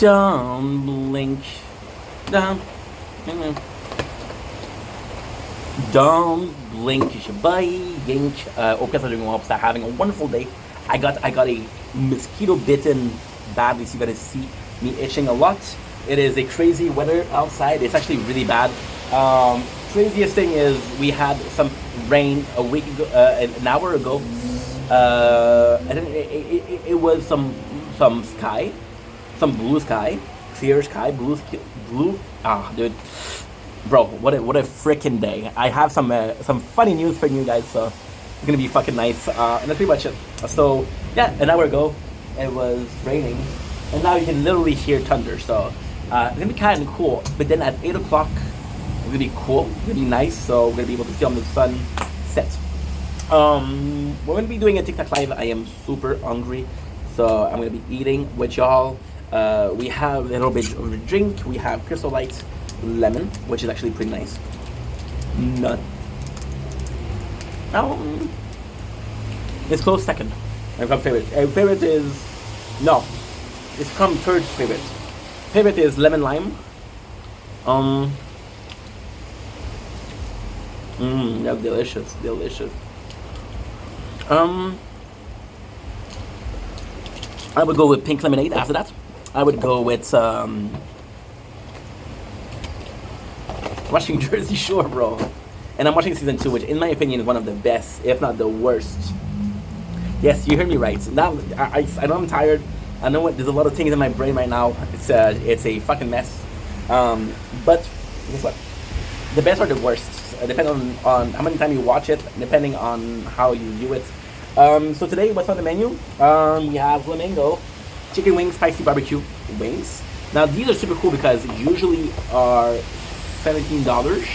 Don't blink. Don't, don't blink. Yink. Hope you guys are doing well. Start having a wonderful day. I got a mosquito bitten badly, so you gotta see me itching a lot. It is a crazy weather outside. It's actually really bad. Craziest thing is we had some rain a week ago, an hour ago. And it was some sky, some blue sky, clear sky, blue. Ah, dude, bro, what a freaking day! I have some funny news for you guys, so it's gonna be fucking nice. And that's pretty much it. So yeah, an hour ago it was raining, and now you can literally hear thunder. So it's gonna be kind of cool. But then at 8 o'clock, it's gonna be cool. It's gonna be nice. So we're gonna be able to see on the sun set. We're gonna be doing a TikTok live. I am super hungry, so I'm gonna be eating with y'all. We have a little bit of a drink. We have Crystal Light lemon, which is actually pretty nice. Nut. It's close second. My favorite. Favorite is no. It's come third favorite. Favorite is lemon lime. That's delicious. I would go with pink lemonade after that. I would go with watching Jersey Shore, bro. And I'm watching season 2, which in my opinion is one of the best, if not the worst. Yes, you heard me right. Now I know I'm tired. I know there's a lot of things in my brain right now. It's a fucking mess. But guess what? The best or the worst, depending on how many times you watch it, depending on how you view it. So today, what's on the menu? We have flamingo, chicken wings, spicy barbecue wings. Now these are super cool because usually are $17.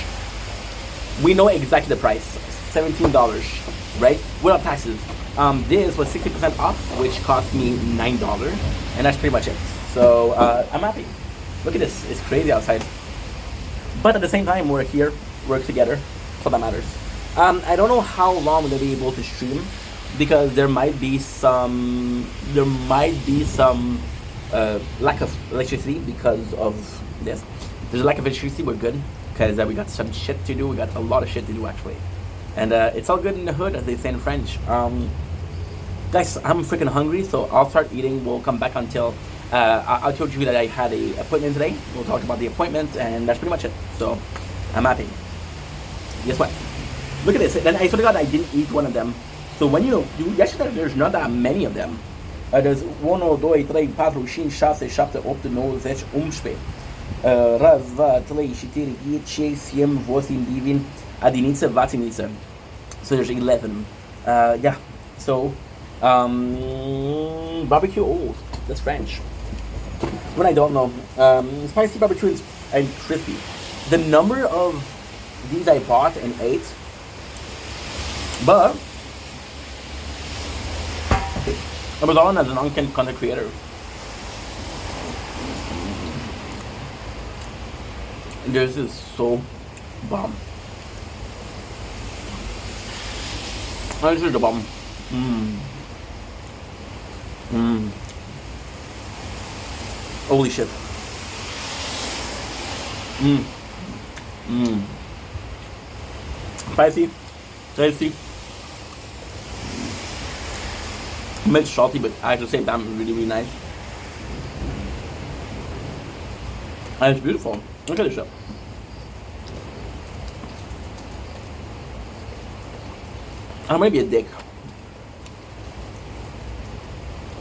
We know exactly the price, $17, right? Without taxes. This was 60% off, which cost me $9, and that's pretty much it. So I'm happy. Look at this, it's crazy outside. But at the same time, we're here, work together, so that matters. I don't know how long we're gonna be able to stream because there might be some lack of electricity because of this. There's a lack of electricity. We're good because we got some shit to do. We got a lot of shit to do actually, and it's all good in the hood, as they say in French. Guys, I'm freaking hungry, so I'll start eating. We'll come back until I told you that I had a appointment today. We'll talk about the appointment, and that's pretty much it. So I'm happy. Guess what? Look at this. And I swear to God, I didn't eat one of them. So when you actually, there's not that many of them. There's 1, 2, 3, 4, 5, 6, 7, 8, 9, 10, 11. Raz, dva, trei, čtyři, pět, šest, sedm, osm, devět, a jednice, 20. So there's 11. Yeah. So barbecue. Oh, that's French. When I don't know, spicy barbecue is and crispy. The number of these I bought and ate, but I was on as an content creator. This is so bomb. This is the bomb. Holy shit. Spicy, tasty. It's salty, but at the same time, really, really nice. And it's beautiful. Look at this shit. I might be a dick.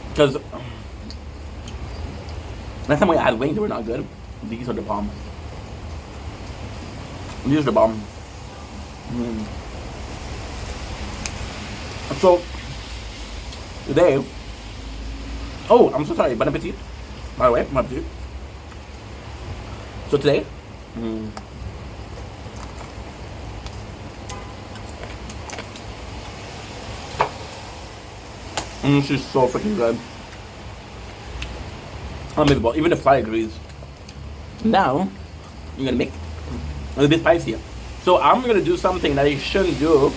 Because last time we had wings, they were not good. These are the bomb. These are the bomb. So, today, oh, I'm so sorry, bon appetit. By the way, bon appetit. So today, this is so freaking good. Unbelievable. Even the fly agrees. Now, you're gonna make a little bit spicier. So I'm gonna do something that I shouldn't do.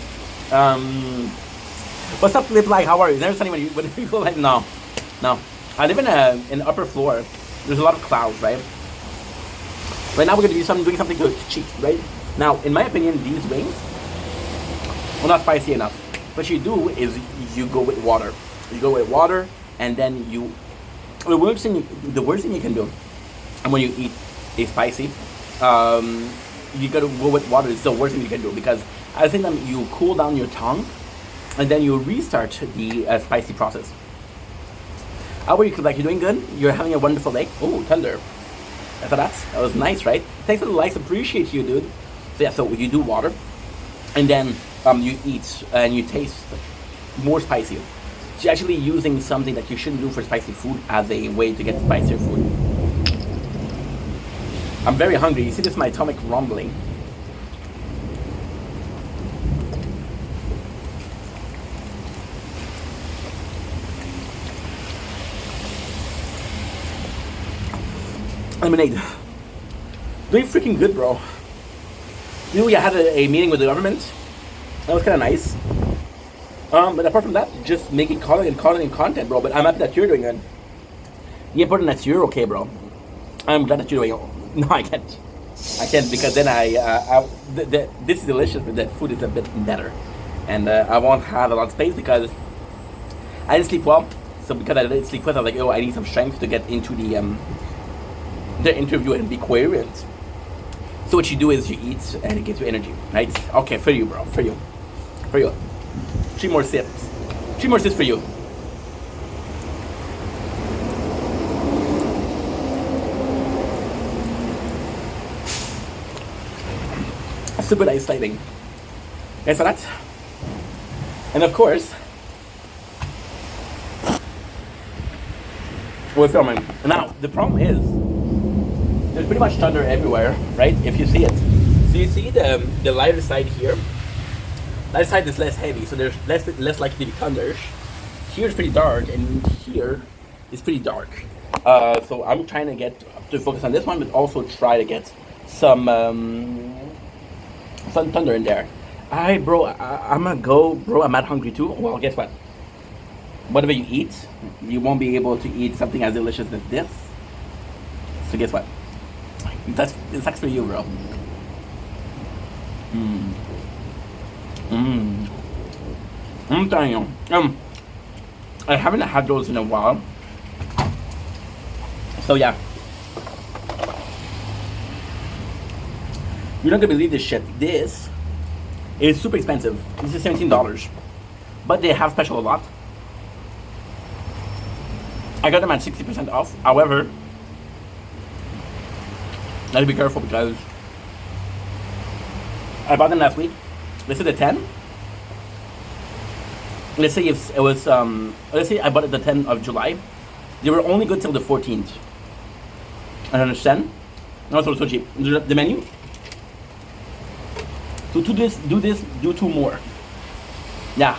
What's up, Flip? Like, how are you? Never seen when people like no. I live in an upper floor, there's a lot of clouds, right? Right now we're gonna do doing something to cheat, right? Now, in my opinion, these wings are not spicy enough. What you do is you go with water. You go with water, and then you. The worst thing you can do, and when you eat a spicy, you gotta go with water. It's the worst thing you can do because I think that you cool down your tongue, and then you restart the spicy process. How are you? Like, you're doing good. You're having a wonderful day. Oh, thunder! I thought that was nice, right? Thanks for the likes. Appreciate you, dude. So yeah, so you do water, and then you eat and you taste more spicy. So you're actually using something that you shouldn't do for spicy food as a way to get spicier food. I'm very hungry. You see this, my stomach rumbling. Lemonade. Doing freaking good, bro. You know, we had a meeting with the government. That was kind of nice. But apart from that, just making content and content, bro. But I'm happy that you're doing it. The important that you're okay, bro. I'm glad that you're doing it. No, I can't. I can't because then this is delicious, but the food is a bit better. And I won't have a lot of space because I didn't sleep well. So because I didn't sleep well, I was like, oh, I need some strength to get into the interview and be coherent. So what you do is you eat and it gives you energy, right? Okay, for you, bro, for you. 3 more sips. 3 more sips for you. Super nice lighting. Guys, for that. And of course, we're filming. Now, the problem is, there's pretty much thunder everywhere, right? If you see it. So you see the lighter side here. Lighter side is less heavy, so there's less likely to be thunder. Here is pretty dark, and here is pretty dark. So I'm trying to get to focus on this one, but also try to get some thunder in there. Alright, bro, I'm gonna go, bro. I'm not hungry too. Well, guess what? Whatever you eat, you won't be able to eat something as delicious as this. So guess what? It sucks for you, bro. I'm telling you. I haven't had those in a while. So yeah. You're not gonna believe this shit. This is super expensive. This is $17. But they have special a lot. I got them at 60% off. However, I have to be careful because I bought them last week. This is the 10. Let's say if it was let's say I bought it the 10th of July. They were only good till the 14th. I understand. No, so cheap. The menu. So do 2 more. Yeah.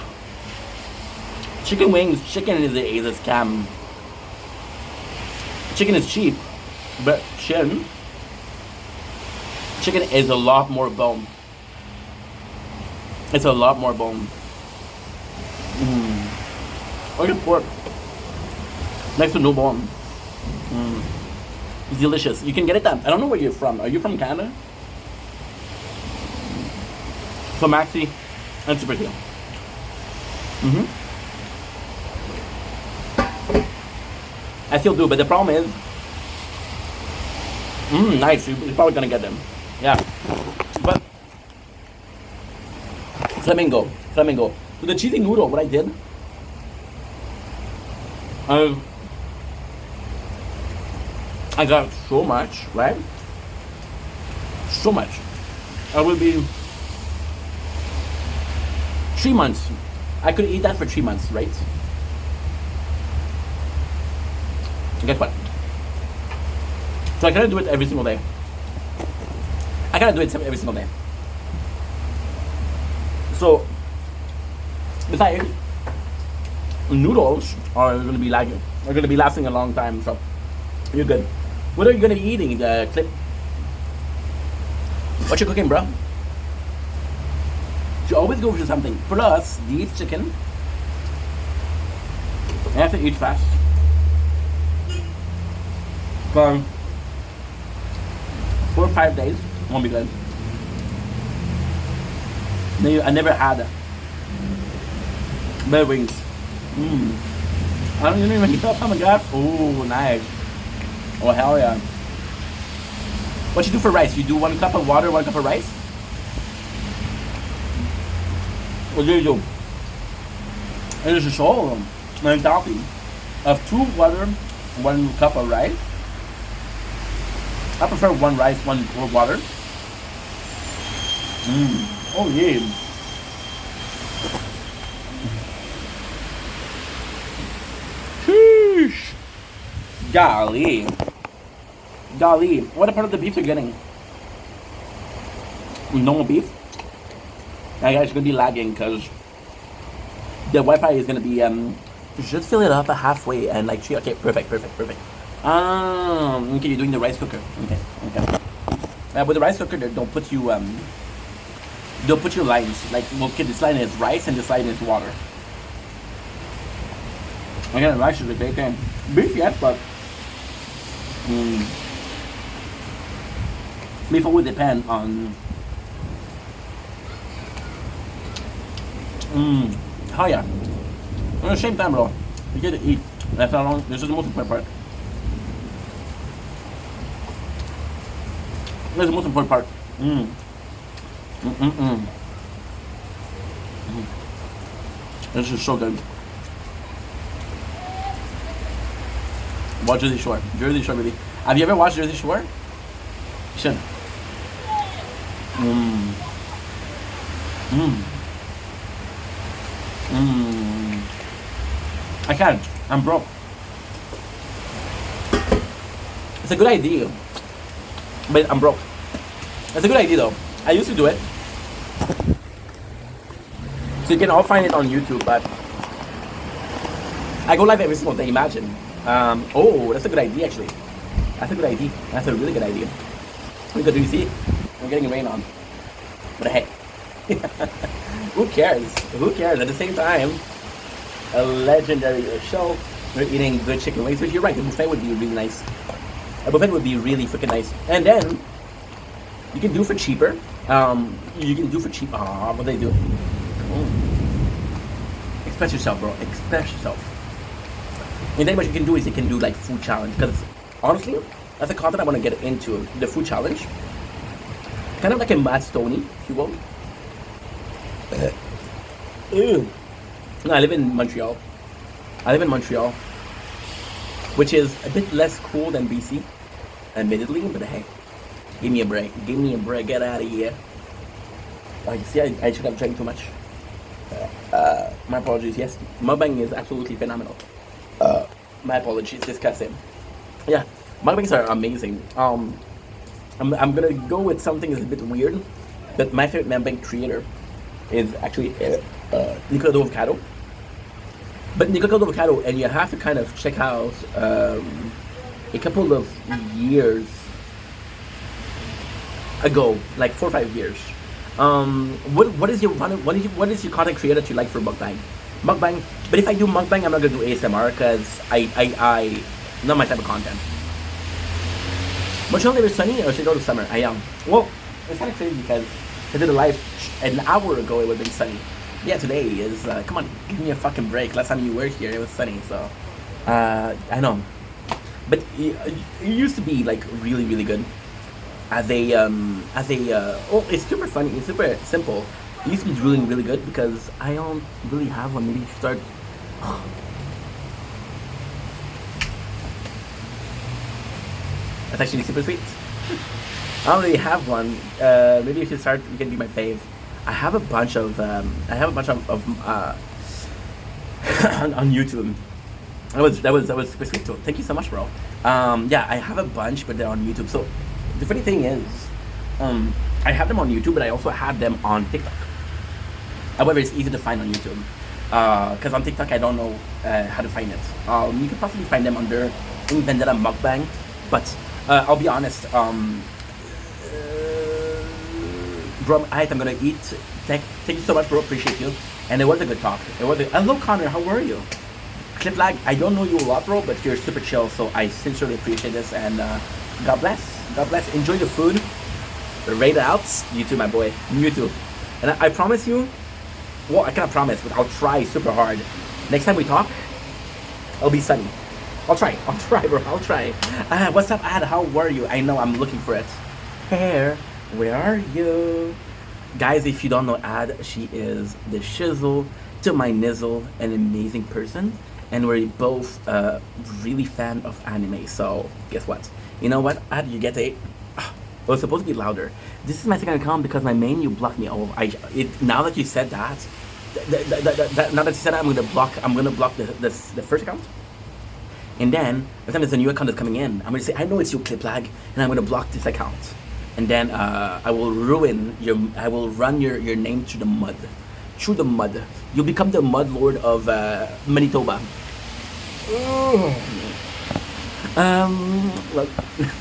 Chicken wings. Chicken is a scam. Chicken is cheap, but chicken is a lot more bone. It's a lot more bone. Look at pork. Next to no bone. It's delicious. You can get it done. I don't know where you're from. Are you from Canada? So Maxi and Super Deal. I still do, but the problem is, nice. You're probably gonna get them. Yeah, but flamingo. So the cheesy noodle, what I did, I got so much, right? So much. I will be 3 months. I could eat that for 3 months, right? Guess what? So I gotta do it every single day. So besides, noodles are gonna be lasting a long time. So you're good. What are you gonna be eating? The clip. What you cooking, bro? You always go for something. Plus, these chicken. I have to eat fast. For 4 or 5 days, won't be good. I never had bear wings. Mmm. I don't even get up. Oh my god. Oh, nice. Oh, hell yeah. What you do for rice? You do 1 cup of water, 1 cup of rice? What do you do? And there's a show mentality of 2 water, 1 cup of rice. I prefer 1 rice, 1 water. Mmm. Oh yeah. Sheesh. Golly. Golly. What part of the beef you're getting? Normal beef? I guys gonna be lagging because the Wi-Fi is gonna be just fill it up halfway and like okay, perfect. Okay, you're doing the rice cooker. Okay. With the rice cooker, they don't put you they'll put your lines like, okay, this line is rice and this line is water. Again, rice is a great thing. Beef, yes, but beef would depend on. Oh yeah. At the same time, bro, you get to eat. That's how long. This is the most important part. This is the most important part. This is so good. Watch Jersey Shore. Jersey Shore, baby. Have you ever watched Jersey Shore? You should. I can't. I'm broke. It's a good idea, but I'm broke. It's a good idea though. I used to do it. So you can all find it on YouTube, but I go live every single day, imagine. Oh, that's a good idea actually. That's a good idea. That's a really good idea. Because do you see? I'm getting rain on. But hey. Who cares? Who cares? At the same time, a legendary show. We're eating good chicken wings, which you're right, the buffet would be really nice. A buffet would be really freaking nice. And then you can do for cheaper. You can do for cheap. Ah, what they do? Express yourself, bro. Express yourself. And then what you can do is you can do like food challenge. Because honestly, that's a content I want to get into. The food challenge. Kind of like a Matt Stoney, if you will. No, I live in Montreal. Which is a bit less cool than BC, admittedly, but hey, give me a break. Get out of here. You see, I should have drank too much. My apologies. Yes, mukbang is absolutely phenomenal. My apologies, disgusting. Yeah, mukbangs are amazing. I'm gonna go with something that's a bit weird, but my favorite mukbang creator is actually Nicolas Dovocado. But Nicolas Dovocado, and you have to kind of check out a couple of years ago, like 4 or 5 years. What is your content creator that you like for mukbang? Mukbang. But if I do mukbang, I'm not gonna do ASMR because I not my type of content. Montreal never sunny, or should I go to summer? I am. Well, it's kind of crazy because I did a live an hour ago. It would have been sunny. Yeah, today is. Come on, give me a fucking break. Last time you were here, it was sunny. So, I know. But it used to be like really, really good. Oh, it's super funny. It's super simple. It used to be really, really good because I don't really have one. Maybe you should start. That's actually super sweet. I don't really have one. Maybe you should start. You can be my fave. I have a bunch of on YouTube. That was super sweet too. Thank you so much, bro. Yeah, I have a bunch, but they're on YouTube. So the funny thing is, I have them on YouTube, but I also have them on TikTok. However, it's easy to find on YouTube. Because on TikTok, I don't know how to find it. You can possibly find them under Vendetta Mukbang, but I'll be honest. Bro, I'm gonna eat. Thank you so much, bro. Appreciate you. And it was a good talk. Hello, Connor. How are you? Clip lag, I don't know you a lot, bro, but you're super chill, so I sincerely appreciate this, and God bless. God bless. Enjoy the food. Rate it out. You too, my boy. You too. And I promise you, well, I cannot promise, but I'll try super hard. Next time we talk, I'll be sunny. I'll try, bro. I'll try. What's up, Ad? How are you? I know I'm looking for it. Hair, where are you? Guys, if you don't know Ad, she is the shizzle to my nizzle, an amazing person. And we're both really fan of anime. So, guess what? You know what, Ad? You get a... Well, it's supposed to be louder. This is my second account because my main, you blocked me. Oh, now that you said that, now that you said that, I'm gonna block the first account. And then, every time there's a new account that's coming in, I'm gonna say, I know it's your clip lag, and I'm gonna block this account. And then I will run your name through the mud. Through the mud. You'll become the mud lord of Manitoba.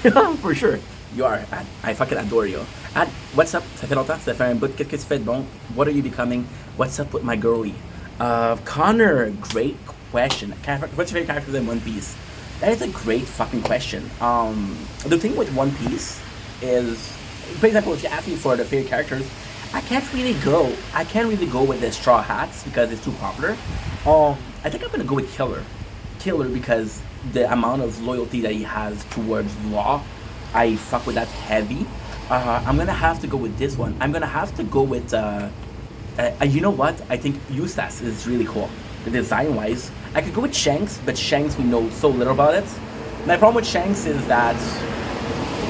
Well, for sure. You are. I fucking adore you. What's up? Ça fait longtemps, ça fait un bout. Qu'est-ce que tu fais de bon? What are you becoming? What's up with my girlie? Connor, great question. What's your favorite character in One Piece? That is a great fucking question. The thing with One Piece is, for example, if you ask me for the favorite characters, I can't really go with the Straw Hats because it's too popular. I think I'm gonna go with Killer because the amount of loyalty that he has towards Law, I fuck with that heavy. I'm gonna have to go with this one. I'm gonna have to go with you know what? I think Eustace is really cool. The design wise, I could go with Shanks, but Shanks we know so little about it. My problem with Shanks is that,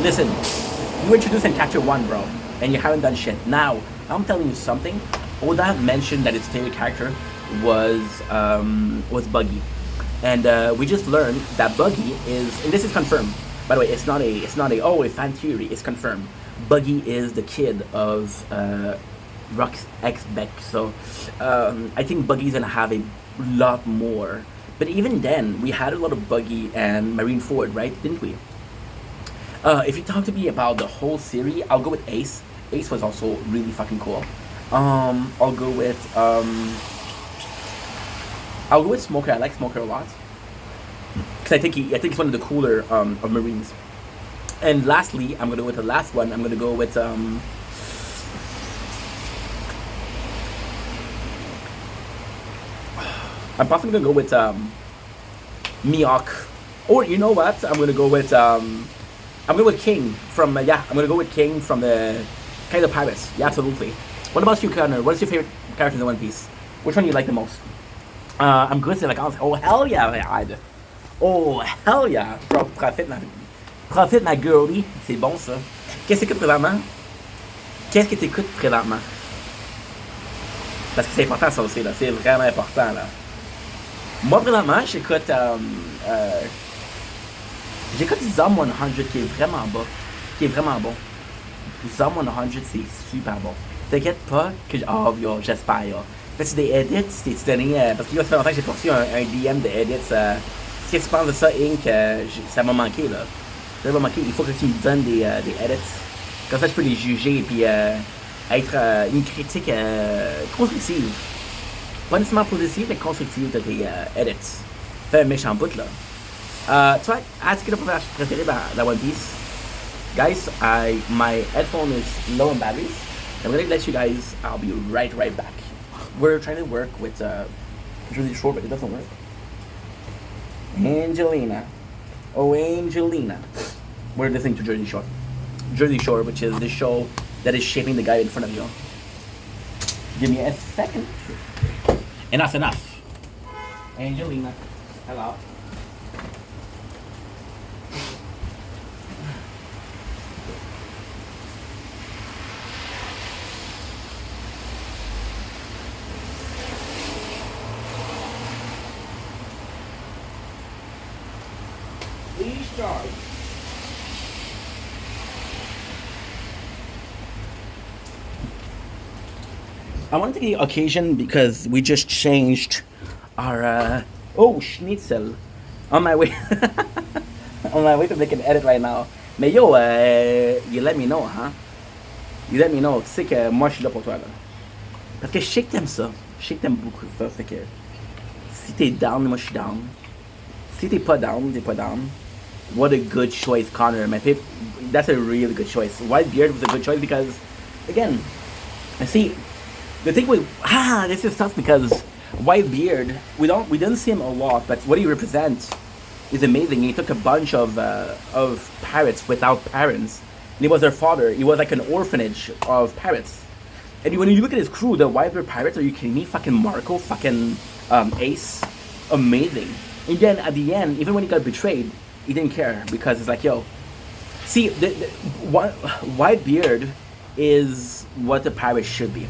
listen, you introduced in Chapter 1, bro, and you haven't done shit. Now, I'm telling you something. Oda mentioned that his favorite character was Buggy, and we just learned that Buggy is, and this is confirmed. By the way, it's not a fan theory. It's confirmed. Buggy is the kid of Rock's ex-Beck. So I think Buggy's gonna have a lot more. But even then, we had a lot of Buggy and Marineford, right? Didn't we? If you talk to me about the whole series, I'll go with Ace. Ace was also really fucking cool. I'll go with Smoker. I like Smoker a lot. Because I think he's one of the cooler of Marines. And lastly, I'm gonna go with the last one. I'm gonna go with I'm probably gonna go with Mihawk. Or you know what? I'm gonna go with King from I'm gonna go with King from the Kind of Pirates. Yeah, absolutely. What about you, Connor? What is your favorite character in One Piece? Which one do you like the most? I'm good to like oh hell yeah, Rad. Oh hell yeah. Bro, profite ma girlie. C'est bon ça. Qu'est-ce que t'écoutes présentement? Qu'est-ce que t'écoutes présentement? Parce que c'est important ça aussi là. C'est vraiment important là. Moi présentement j'écoute Zom 100 qui est vraiment bas. Qui est vraiment bon. Zom 100 c'est super bon. T'inquiète pas que yo, j'espère yo. Fais-tu des edits? T'es-tu donné parce que là ça fait longtemps que j'ai reçu un DM de edits. Qu'est-ce que tu penses de ça, Inc? Ça m'a manqué là. Ça m'a manqué. Il faut que tu me donnes des edits. Comme ça je peux les juger et puis être une critique constructive. Pas nécessairement positive, mais constructive de tes edits. Fais un méchant bout là. Tu vois, est-ce que le personnage préféré dans One Piece? Guys, my headphone is low on batteries. I'm gonna let you guys. I'll be right back. We're trying to work with Jersey Shore, but it doesn't work. Angelina. Oh, Angelina. We're listening to Jersey Shore. Jersey Shore, which is the show that is shaping the guy in front of you. Give me a second. Enough's enough. Angelina. Hello. Please charge. I want to take the occasion because we just changed our schnitzel on my way on my way to make an edit right now. Mais yo, you let me know, huh? You let me know. Tu sais que moi je suis là pour toi là. Parce que je sais que t'aimes ça. Je sais que t'aimes beaucoup ça. Fait que Si t'es down, moi je suis down. Si t'es pas down, t'es pas down. What a good choice, Connor. My favorite. That's a really good choice. White Beard was a good choice because, again, I see. The thing with this is tough because White Beard, we didn't see him a lot, but what he represents is amazing. He took a bunch of parrots without parents, and he was their father. He was like an orphanage of parrots. And when you look at his crew, the White Beard pirates, are you kidding me? Fucking Marco, fucking Ace, amazing. And then at the end, even when he got betrayed, he didn't care because it's like, yo, see, the White Beard is what the pirate should be.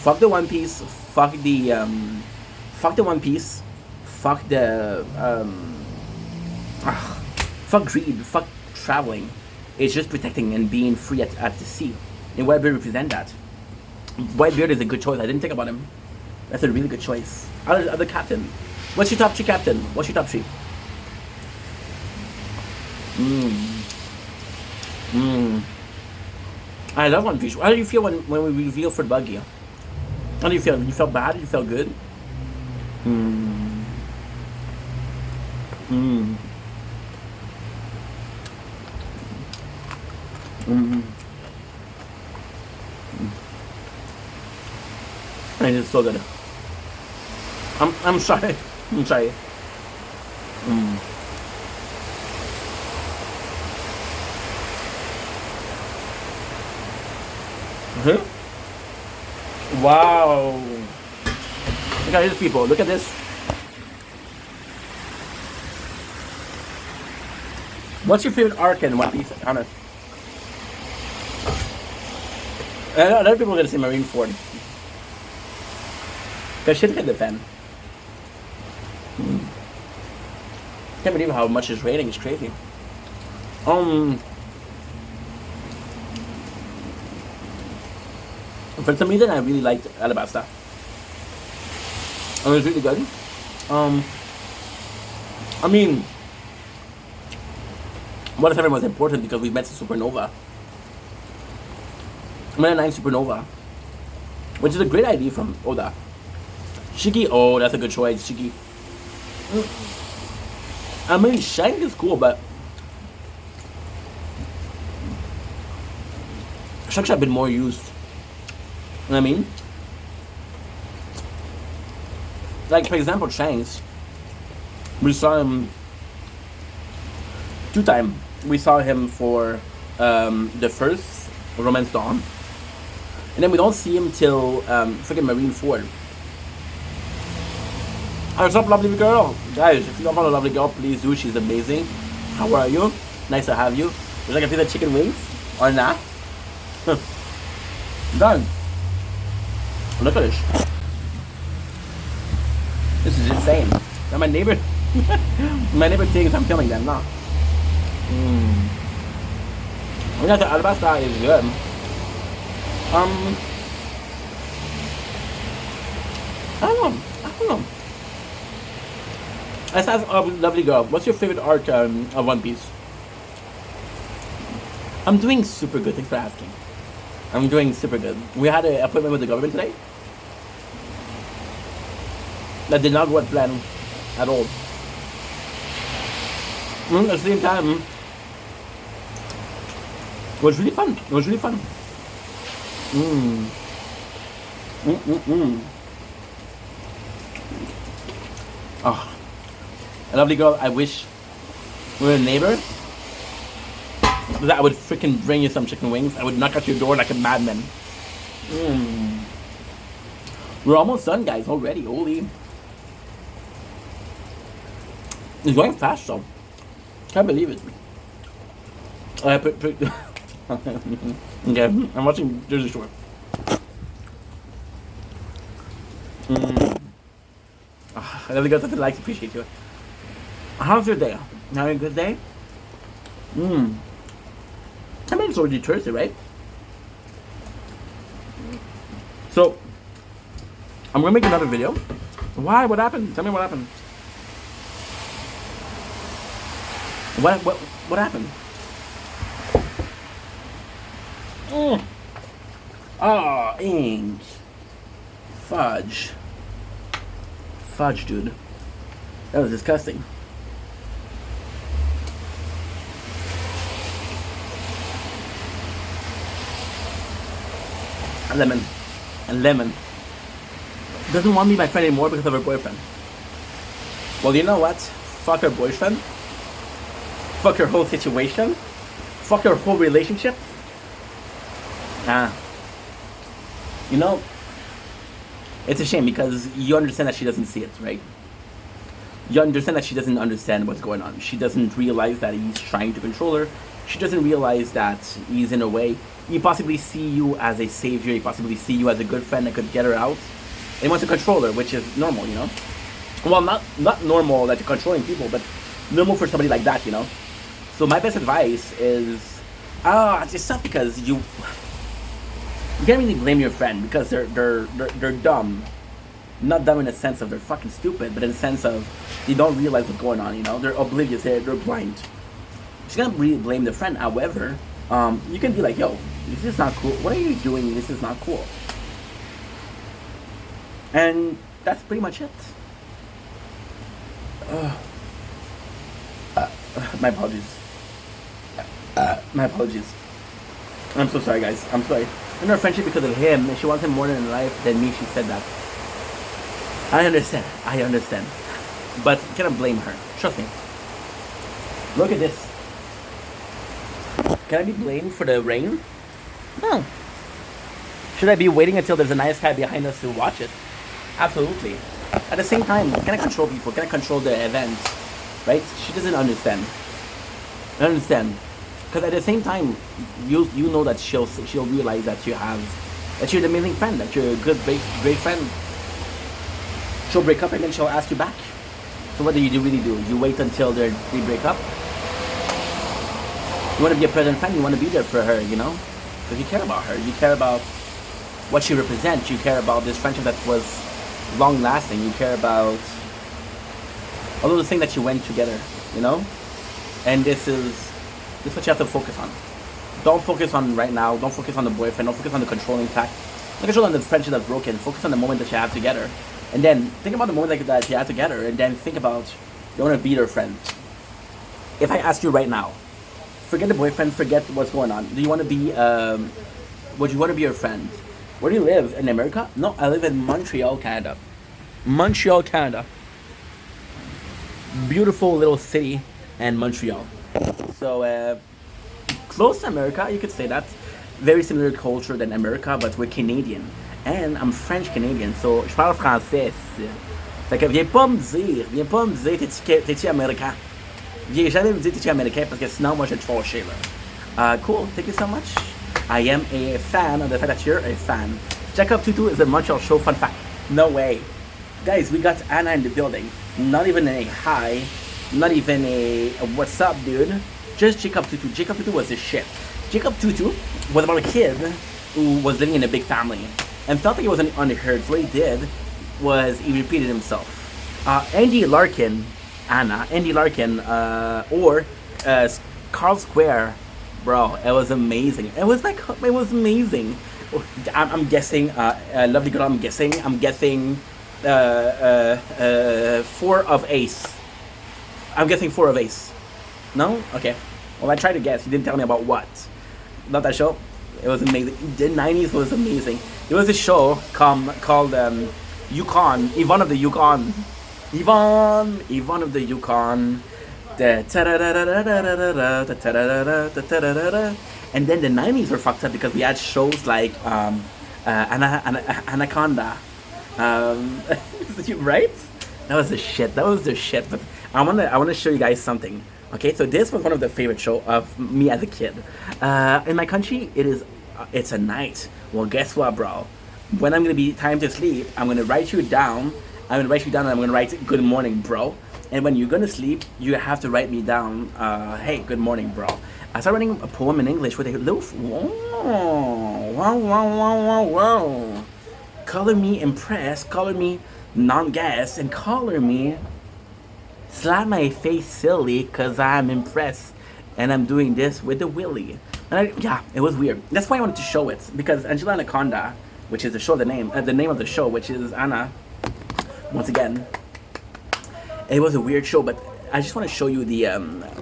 Fuck the One Piece. Fuck the One Piece. Fuck the fuck greed. Fuck traveling. It's just protecting and being free at the sea. And White Beard represent that. White Beard is a good choice. I didn't think about him. That's a really good choice. Other captain. What's your top 3 captain? What's your top 3? I love One Piece. How do you feel when we reveal for Buggy? How do you feel? You felt bad? You felt good? And it's so good. I'm sorry. I'm sorry. Wow. Look at these people. Look at this. What's your favorite arc in One Piece, Anna? A lot of people are going to say Marineford. Because shit can defend. Can't believe how much his rating is crazy. For some reason, I really liked Alabasta. It was really good. I mean, Water 7 was important because we met Supernova. Met a 9 Supernova, which is a great idea from Oda. Shiki, oh, that's a good choice, Shiki. I mean, Shank is cool, but Shank should have been more used. You know what I mean? Like, for example, Shanks, we saw him 2 times. We saw him for the first Romance Dawn, and then we don't see him till freaking Marineford. What's up, lovely girl? Guys, if you don't follow lovely girl, please do. She's amazing. How are you? Nice to have you. Would you like a piece of chicken wings? Or not? Done. Look at this. This is insane. Now my neighbor thinks I'm filming them, no. I mean, the Alabasta is good. I don't know. Let's ask a lovely girl, what's your favorite arc of One Piece? I'm doing super good, thanks for asking. I'm doing super good. We had an appointment with the government today. That did not go as planned at all. At the same time, it was really fun. It was really fun. Oh, a lovely girl. I wish we were a neighbor. That I would freaking bring you some chicken wings. I would knock at your door like a madman. We're almost done, guys. Already, holy. It's going fast, though. Can't believe it. Okay, I'm watching Jersey Shore. I really got something to like, appreciate you. How's your day? Having a good day? I mean, it's already Thursday, right? So, I'm gonna make another video. Why? What happened? Tell me what happened. What happened? Oh, ink. Fudge. Fudge, dude. That was disgusting. Lemon. And Lemon doesn't want me my friend anymore because of her boyfriend. Well, you know what? Fuck her boyfriend. Fuck her whole situation. Fuck her whole relationship. You know, it's a shame because you understand that she doesn't see it, right? You understand that she doesn't understand what's going on. She doesn't realize that he's trying to control her. She doesn't realize that he's in a way. He possibly see you as a savior. He possibly see you as a good friend that could get her out. And he wants to control her, which is normal, you know? Well, not normal that you're controlling people, but normal for somebody like that, you know? So my best advice is, it's tough because you can't really blame your friend because they're dumb. Not dumb in the sense of they're fucking stupid, but in the sense of they don't realize what's going on, you know? They're oblivious, they're blind. You can't really blame the friend. However, you can be like, yo, this is not cool. What are you doing? This is not cool. And that's pretty much it. My apologies. My apologies. I'm so sorry, guys. I'm sorry. In our friendship, because of him, she wants him more in life than me. She said that. I understand. But you cannot blame her. Trust me. Look at this. Can I be blamed for the rain? No. Should I be waiting until there's a nice guy behind us to watch it? Absolutely. At the same time, can I control people? Can I control the events? Right? She doesn't understand. I understand. Because at the same time, you know that she'll realize that you're an amazing friend, that you're a good, great friend. She'll break up and then she'll ask you back. So what do you really do? You wait until they break up? You want to be a present friend, you want to be there for her, you know? Because you care about her. You care about what she represents. You care about this friendship that was long lasting. You care about all of the things that you went together, you know? And this is what you have to focus on. Don't focus on right now. Don't focus on the boyfriend. Don't focus on the controlling fact. Don't control on the friendship that's broken. Focus on the moment that you have together. And then think about the moment that you had together. And then think about you want to be their friend. If I ask you right now, forget the boyfriend, forget what's going on. Do you want to be, would you want to be your friend? Where do you live? In America? No, I live in Montreal, Canada. Montreal, Canada. Beautiful little city and Montreal. So, close to America, you could say that. Very similar culture than America, but we're Canadian. And I'm French-Canadian, so je parle français. Fait que viens pas me dire, t'es-tu américain? Viens jamais me dire t'es-tu américain parce que sinon moi je vais te fâcher là. Cool, thank you so much. I am a fan of the fact that you're a fan. Jacob Tutu is a Montreal show, fun fact. No way. Guys, we got Anna in the building. Not even a hi. Not even a what's up, dude. Just Jacob Tutu. Jacob Tutu was the shit. Jacob Tutu was about a kid who was living in a big family and felt like it was unheard. So what he did was he repeated himself. Andy Larkin, or Carl Square, bro, it was amazing. It was amazing. I'm guessing, lovely girl, I'm guessing 4 of ace. I'm guessing 4 of ace. No? Okay. Well, I tried to guess. You didn't tell me about what. Not that show? It was amazing. The 90s was amazing. There was a show called Yukon. Yvonne of the Yukon. Yvonne of the Yukon. And then the 90s were fucked up because we had shows like Anaconda. Right? That was the shit. But I wanna show you guys something. Okay, so this was one of the favorite show of me as a kid. In my country, it's a night. Well, guess what, bro? When I'm gonna be time to sleep, I'm gonna write you down. And I'm gonna write good morning, bro. And when you're gonna sleep, you have to write me down. Hey, good morning, bro. I started writing a poem in English with a little. Wow. Color me impressed. Color me non-gas, and color me slap my face silly because I'm impressed and I'm doing this with the willy. Yeah, it was weird. That's why I wanted to show it, because Angela Anaconda, which is the name of the show, which is Anna, once again, It was a weird show, but I just want to show you the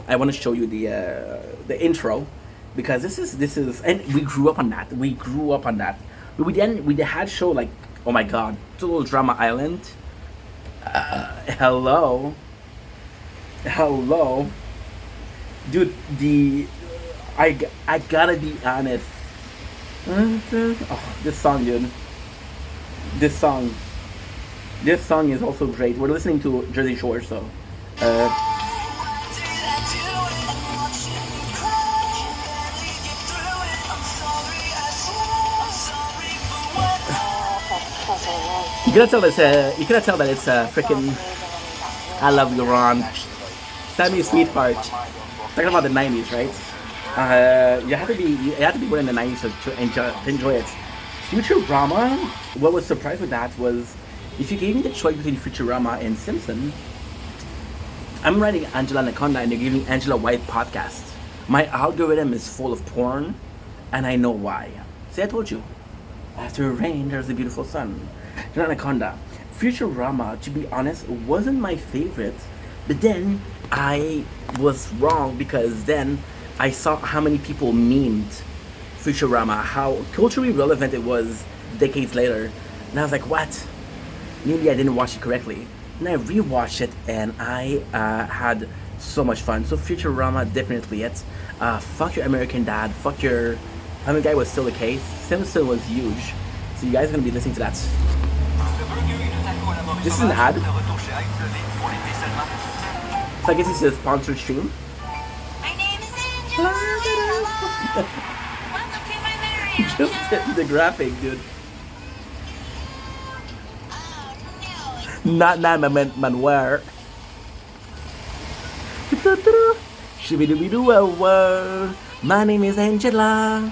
I want to show you the intro, because this is and we grew up on that. We grew up on that. We had show like, oh my god, Total Drama Island. Hello, hello, dude. I gotta be honest. Oh, this song, dude. This song. This song is also great. We're listening to Jersey Shore, so. Uh, you cannot tell it's you cannot tell that it's freaking I Love You Ron, Sammy Sweetheart. Talking about the '90s, right? You had to be born in the '90s to enjoy it. Futurama. What was surprised with that was, if you gave me the choice between Futurama and Simpson, I'm writing Angela Anaconda and they're giving Angela White podcast. My algorithm is full of porn, and I know why. See, I told you. After rain, there's a beautiful sun. Anaconda. Futurama, to be honest, wasn't my favorite. But then I was wrong, because then I saw how many people memed Futurama, how culturally relevant it was decades later. And I was like, what? Maybe I didn't watch it correctly. And I rewatched it and I had so much fun. So Futurama, definitely it. Fuck Your American Dad, fuck your Family Guy was still the case. Simpson was huge. So you guys are gonna be listening to that. This is an ad. So I guess it's a sponsored stream. My name is Angela. Welcome to my very Just hit the graphic, dude. Oh no, Not Manuel. Shibidoo. My name is Angela.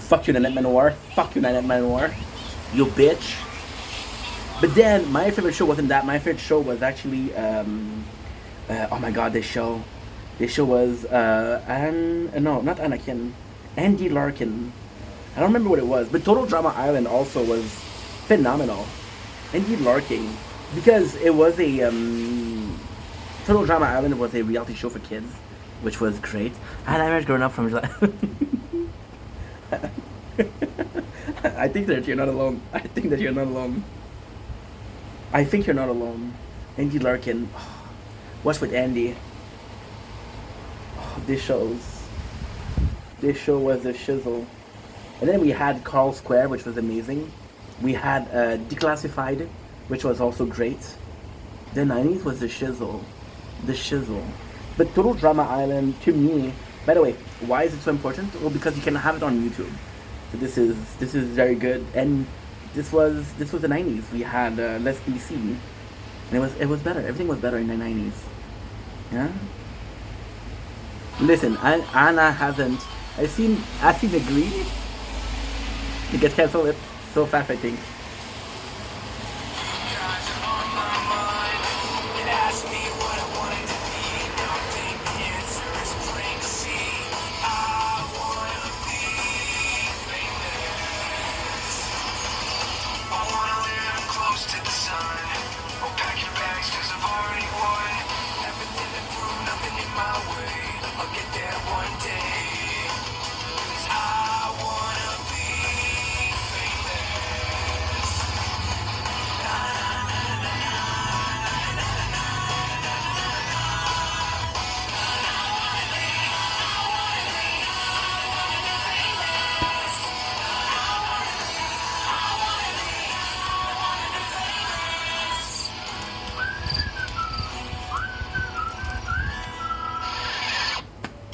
Fuck you, Nanette Manoir. Fuck you, Nanette Manoir. You bitch. But then, my favorite show wasn't that. My favorite show was actually, oh my god, this show. This show was, no, not Anakin. Andy Larkin. I don't remember what it was, but Total Drama Island also was phenomenal. Andy Larkin. Because it was a, Total Drama Island was a reality show for kids, which was great. I had growing up from I think that you're not alone. I think that you're not alone. I think you're not alone. Andy Larkin. Oh, what's with Andy? Oh, this show was a shizzle. And then we had Carl Square, which was amazing. We had Declassified, which was also great. The '90s was the shizzle. The shizzle. But Total Drama Island, to me, by the way, why is it so important? Well, because you can have it on YouTube. So this is very good. And this was the '90s. We had less BC, and it was better. Everything was better in the '90s. Yeah. Listen, Anna hasn't. I seen agree. It gets cancelled so fast, I think.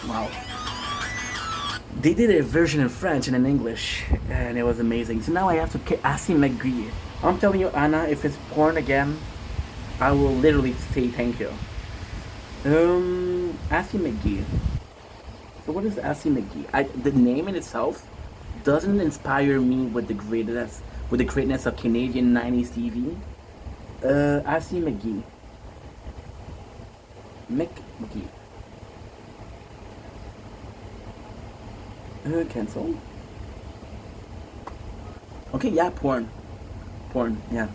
Wow. They did a version in French and in English, and it was amazing. So now I have to ask him agree. I'm telling you, Anna, if it's porn again, I will literally say thank you. Assy McGee. So what is Assy McGee? The name in itself doesn't inspire me with the greatness of Canadian '90s TV. Assy McGee. McGee. Cancel. Okay, yeah, porn. porn. Yeah.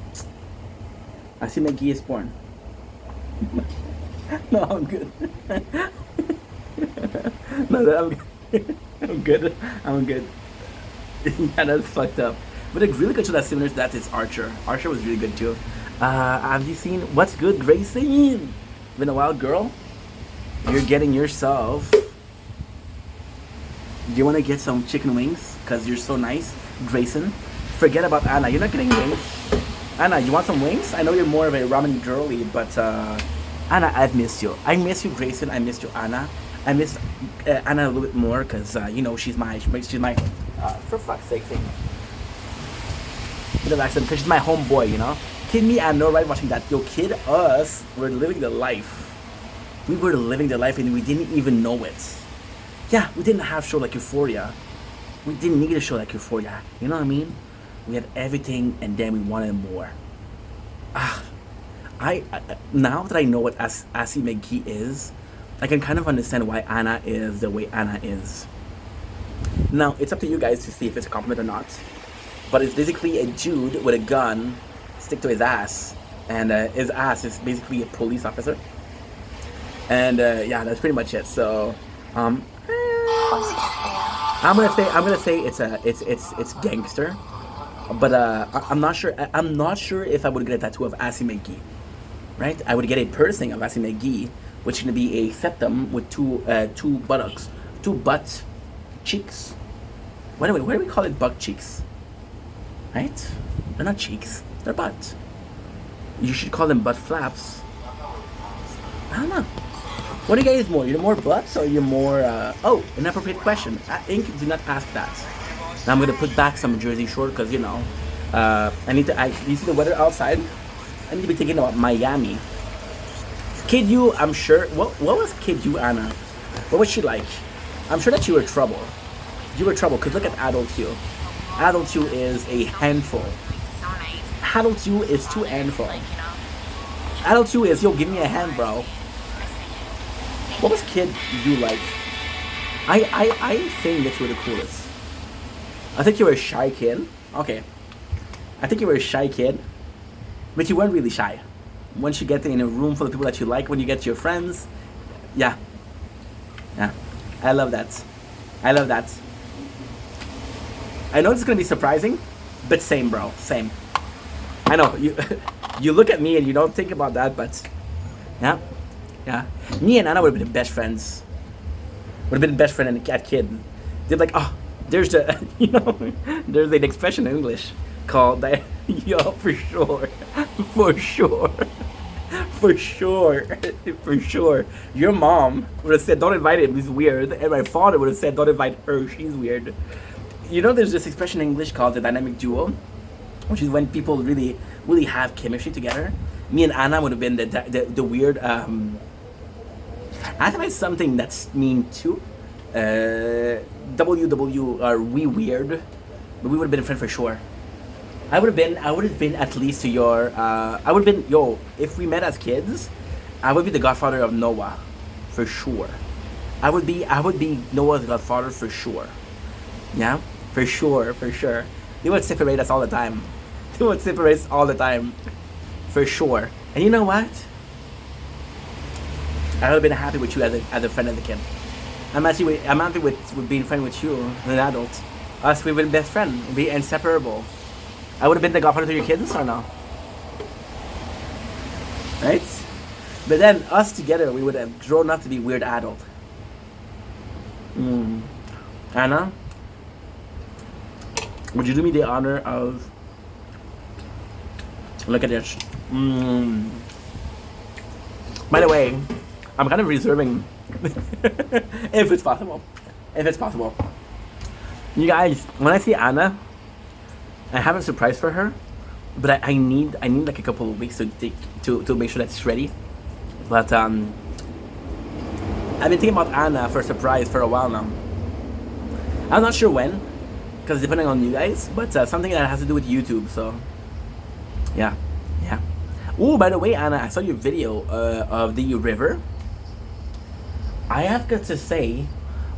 Asi McGee is porn. No, I'm good. No, I'm good. I'm good. I'm good. Yeah, that's fucked up. But a really good show that's similar to that is Archer. Archer was really good too. Have you seen What's Good, Grayson? Been a while, girl. You're getting yourself. Do you want to get some chicken wings? Cause you're so nice, Grayson. Forget about Anna. You're not getting wings. Anna, you want some wings? I know you're more of a ramen girly, but Anna, I've missed you. I miss you, Grayson. I missed you, Anna. I miss Anna a little bit more because you know she's my for fuck's sake, bit of accent because she's my homeboy, you know. Kid me, I know, right? Watching that, yo, kid us, we're living the life. We were living the life and we didn't even know it. Yeah, we didn't have a show like Euphoria. We didn't need a show like Euphoria. You know what I mean? We had everything and then we wanted more. I now that I know what Asi McGee is, I can kind of understand why Anna is the way Anna is. Now, it's up to you guys to see if it's a compliment or not. But it's basically a dude with a gun stick to his ass. And his ass is basically a police officer. And yeah, that's pretty much it. So, I'm gonna say it's gangster. But I'm not sure. I'm not sure if I would get a tattoo of Asi McGee. Right? I would get a piercing of Asi McGee, which is gonna be a septum with two buttocks, two butt cheeks. Why do we call it butt cheeks? Right? They're not cheeks. They're butt. You should call them butt flaps. I don't know. What do you guys more? You're more butts or you're more? Oh, inappropriate question. Ink, do not ask that. Now I'm gonna put back some Jersey Shore because you know, I need to. You see the weather outside? I need to be thinking about Miami. Kid you, I'm sure. What was Kid you, Anna? What was she like? I'm sure that you were trouble. You were trouble because look at Adult You. Adult You is a handful. Adult You is too handful. Adult You is, yo, give me a hand, bro. What was Kid you like? I think that you were the coolest. I think you were a shy kid. Okay. I think you were a shy kid. But you weren't really shy. Once you get in a room full of people that you like, when you get your friends, yeah. Yeah. I love that. I love that. I know it's gonna be surprising, but same, bro. Same. I know you. You look at me and you don't think about that, but yeah, yeah. Me and Anna would have been best friends. Would have been best friend and cat kid. They're like, oh, there's the, you know, there's an expression in English called that. Yo, for sure, for sure, for sure, for sure. Your mom would have said, "Don't invite him. He's weird," and my father would have said, "Don't invite her. She's weird." You know, there's this expression in English called the dynamic duo, which is when people really have chemistry together. Me and Anna would have been the weird. I think it's something that's mean too. WW are we weird, but we would have been a friend for sure. I would have been at least to your. I would have been, yo. If we met as kids, I would be the godfather of Noah, for sure. I would be Noah's godfather for sure. Yeah, for sure, for sure. They would separate us all the time. They would separate us all the time, for sure. And you know what? I would have been happy with you as a friend of the kid. I'm happy with being friend with you as an adult. Us, we've been best friend. We'd be inseparable. I would have been the godfather to your kids or no? Right? But then us together, we would have grown up to be weird adult. Anna, would you do me the honor of? Look at this. By the way, I'm kind of reserving if it's possible. If it's possible. You guys, when I see Anna, I have a surprise for her, but I need like a couple of weeks to make sure that it's ready. But I've been thinking about Anna for a surprise for a while now. I'm not sure when, because depending on you guys, but something that has to do with YouTube. So yeah. Oh, by the way, Anna, I saw your video of the river. I have got to say,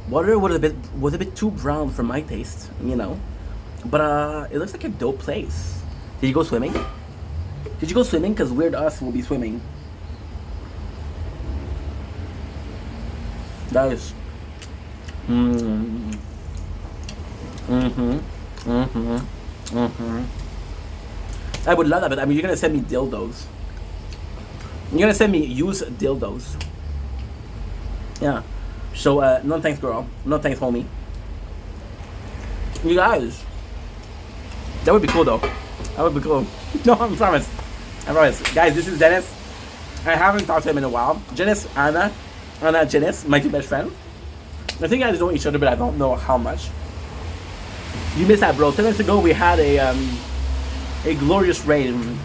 water was a bit too brown for my taste, you know. But it looks like a dope place. Did you go swimming? Did you go swimming? Because Weird Us will be swimming. That is. I would love that, but I mean, you're gonna send me dildos. You're gonna send me used dildos. Yeah. So, no thanks, girl. No thanks, homie. You guys. That would be cool, though. That would be cool. No, I promise. I promise. Guys, this is Dennis. I haven't talked to him in a while. Janice, Anna, Janice, my two best friend. I think you guys know each other, but I don't know how much. You missed that, bro. 10 minutes ago, we had a glorious rain.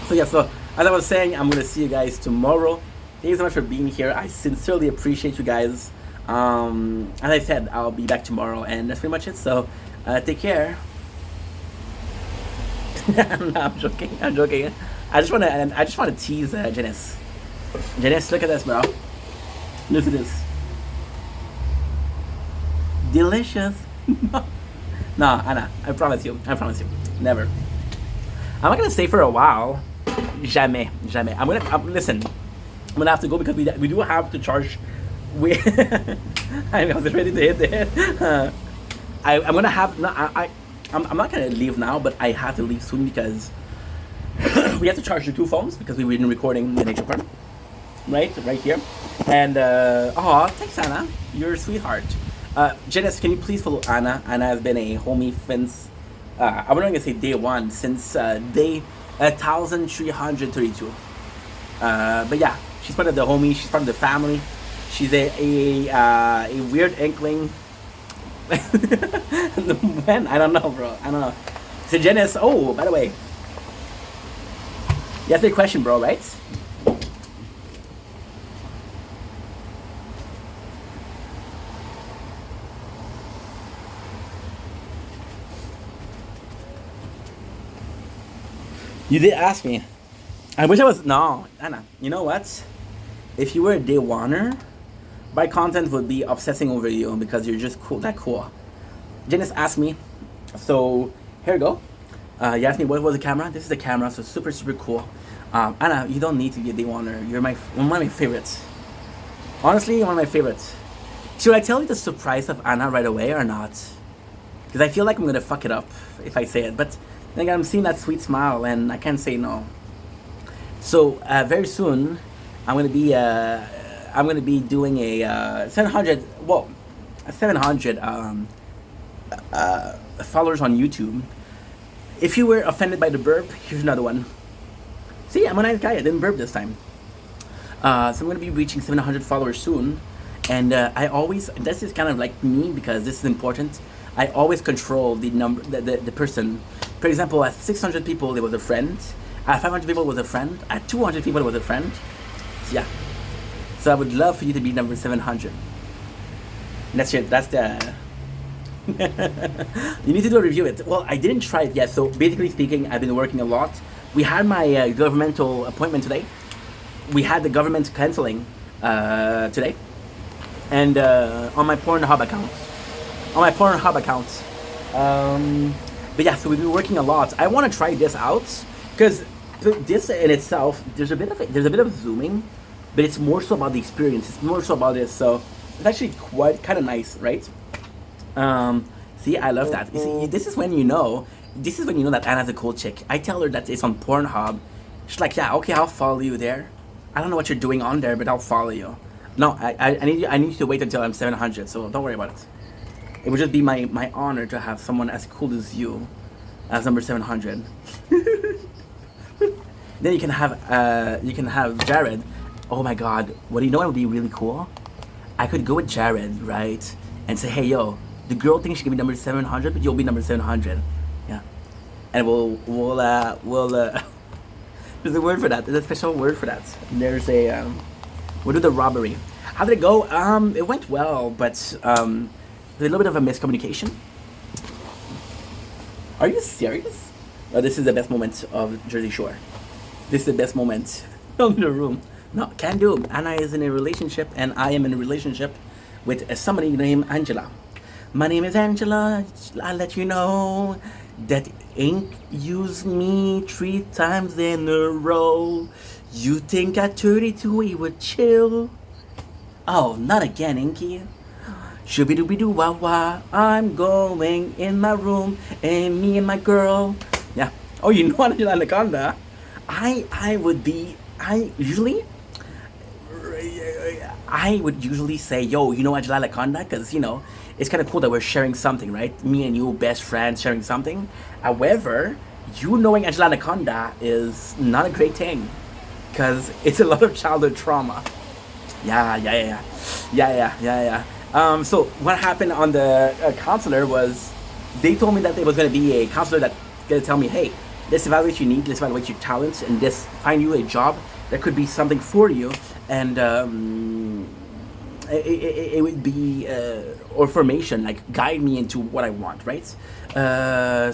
So yeah, so as I was saying, I'm gonna see you guys tomorrow. Thank you so much for being here. I sincerely appreciate you guys. As I said, I'll be back tomorrow, and that's pretty much it. So take care. No, I'm joking. I'm joking. I just wanna tease Janice. Janice, look at this, bro. Look at this. Delicious. No, Anna, I promise you. Never. I'm not gonna stay for a while. Jamais. Listen. I'm gonna have to go because we do have to charge. I was ready to hit the hit. I'm gonna have. No, I'm not gonna leave now, but I have to leave soon because we have to charge the two phones because we've been recording the nature part. Right here. And thanks, Anna. You're a sweetheart. Janice, can you please follow Anna? Anna has been a homie since, I'm not gonna say day one, since day 1332. But yeah, she's part of the homie, she's part of the family. She's a weird inkling. When? I don't know, bro. I don't know. So Janice, oh, by the way, you asked me a question, bro, right? You did ask me. I wish I was. No, Anna. You know what? If you were a day oneer, my content would be obsessing over you because you're just cool. That cool. Janice asked me. So here we go. You asked me what was the camera. This is the camera. So super cool. Anna, you don't need to be a day oneer. You're one of my favorites. Honestly, one of my favorites. Should I tell you the surprise of Anna right away or not? Because I feel like I'm gonna fuck it up if I say it, but. Like I'm seeing that sweet smile and I can't say no. So very soon, I'm gonna be doing a 700 followers on YouTube. If you were offended by the burp, here's another one. See, I'm a nice guy. I didn't burp this time. So I'm gonna be reaching 700 followers soon, and I always, this is kind of like me because this is important. I always control the number, the person. For example, at 600 people, there was a friend. At 500 people, was a friend. At 200 people, was a friend. So, yeah. So I would love for you to be number 700. And that's it. That's the. You need to do a review it. Well, I didn't try it yet. So basically speaking, I've been working a lot. We had my governmental appointment today. We had the government canceling today, and on my Pornhub account. But yeah, so we've been working a lot. I want to try this out because this in itself, there's a bit of zooming, but it's more so about the experience. It's more so about this. So it's actually kind of nice, right? See, I love that. You see, this is when you know that Anna's a cool chick. I tell her that it's on Pornhub. She's like, yeah, okay, I'll follow you there. I don't know what you're doing on there, but I'll follow you. No, I need you to wait until I'm 700. So don't worry about it. It would just be my honor to have someone as cool as you as number 700. Then you can have Jared. Oh my God! What do you know? What would be really cool? I could go with Jared, right, and say, hey, yo, the girl thinks she can be number 700, but you'll be number 700. Yeah, and we'll there's a word for that. There's a special word for that. There's a we'll do the robbery. How did it go? It went well, but there's a little bit of a miscommunication. Are you serious? Oh, this is the best moment of Jersey Shore. This is the best moment in the room. No, can't do. Anna is in a relationship, and I am in a relationship with somebody named Angela. My name is Angela. I'll let you know that ain't used me 3 times in a row. You think at 32 he would chill? Oh, not again, Inky. Shooby dooby doo wah wah. I'm going in my room, and me and my girl. Yeah. Oh, you know Angela Anaconda? I would be. I would usually say, yo, you know Angela Anaconda? Because, it's kind of cool that we're sharing something, right? Me and you, best friends, sharing something. However, you knowing Angela Anaconda is not a great thing. Because it's a lot of childhood trauma. Yeah. So what happened on the counselor was they told me that there was going to be a counselor that's going to tell me, hey, let's evaluate your needs, let's evaluate your talents, and let's find you a job that could be something for you. And it would be or formation, like guide me into what I want, right?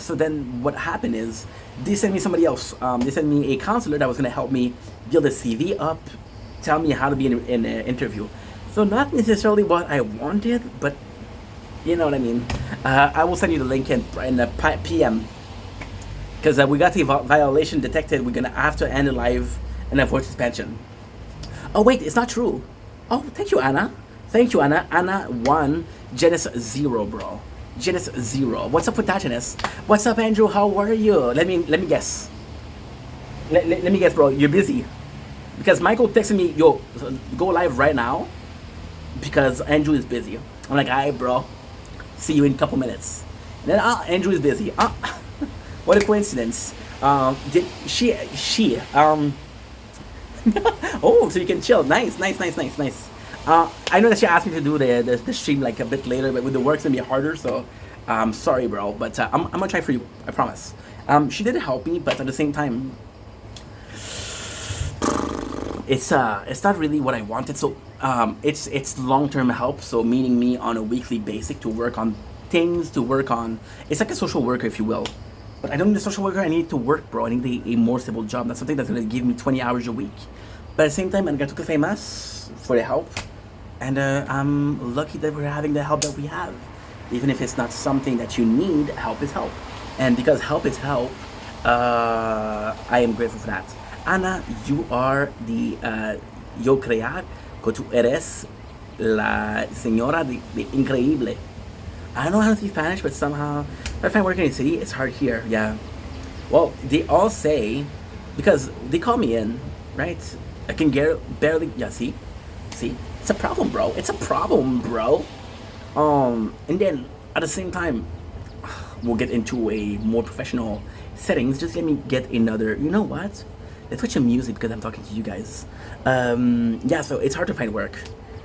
So then what happened is they sent me somebody else. They sent me a counselor that was going to help me build a CV up, tell me how to be in an interview. So not necessarily what I wanted, but you know what I mean. I will send you the link in the PM because we got the violation detected. We're gonna have to end the live and avoid suspension. Oh wait, it's not true. Oh, thank you, Anna. Thank you, Anna. Anna 1, Janice 0, bro. Janice 0. What's up with that, Janice? What's up, Andrew? How are you? Let me guess. Let me guess, bro. You're busy. Because Michael texted me, yo, go live right now. Because Andrew is busy. I'm like, alright, bro. See you in a couple minutes. And then Andrew is busy. What a coincidence. Did she oh, so you can chill. Nice. I know that she asked me to do the stream like a bit later, but with the work it's gonna be harder. So, sorry, bro. But I'm gonna try for you. I promise. She did help me, but at the same time, it's not really what I wanted. So, it's long-term help. So, meaning me on a weekly basis to work on things, to work on. It's like a social worker, if you will. But I don't need a social worker. I need to work, bro. I need a more stable job. That's something that's gonna give me 20 hours a week. But at the same time, I'm gonna famous for the help, and I'm lucky that we're having the help that we have. Even if it's not something that you need, help is help. And because help is help, I am grateful for that. Ana, you are the yo crear que tú eres la señora de increíble. I don't know how to speak Spanish, but somehow, if I find working in the city, it's hard here. Yeah. Well, they all say, because they call me in, right? I can barely. Yeah. See, it's a problem, bro. It's a problem, bro. And then at the same time, we'll get into a more professional settings. Just let me get another. You know what? Let's switch to music because I'm talking to you guys. Yeah. So it's hard to find work.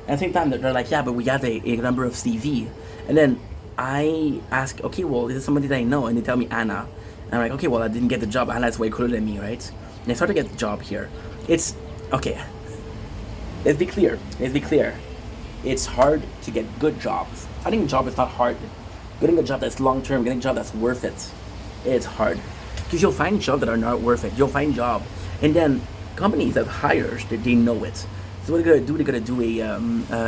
At the same time, they're like, yeah, but we have a number of CV, and then I ask, okay, well, is it somebody that I know? And they tell me Anna. And I'm like, okay, well, I didn't get the job. Anna's way cooler than me, right? And I start to get the job here. It's, okay. Let's be clear. It's hard to get good jobs. Finding a job is not hard. Getting a job that's long-term, getting a job that's worth it, it's hard. Because you'll find jobs that are not worth it. You'll find job. And then companies that hire, they know it. So what they're gonna do a,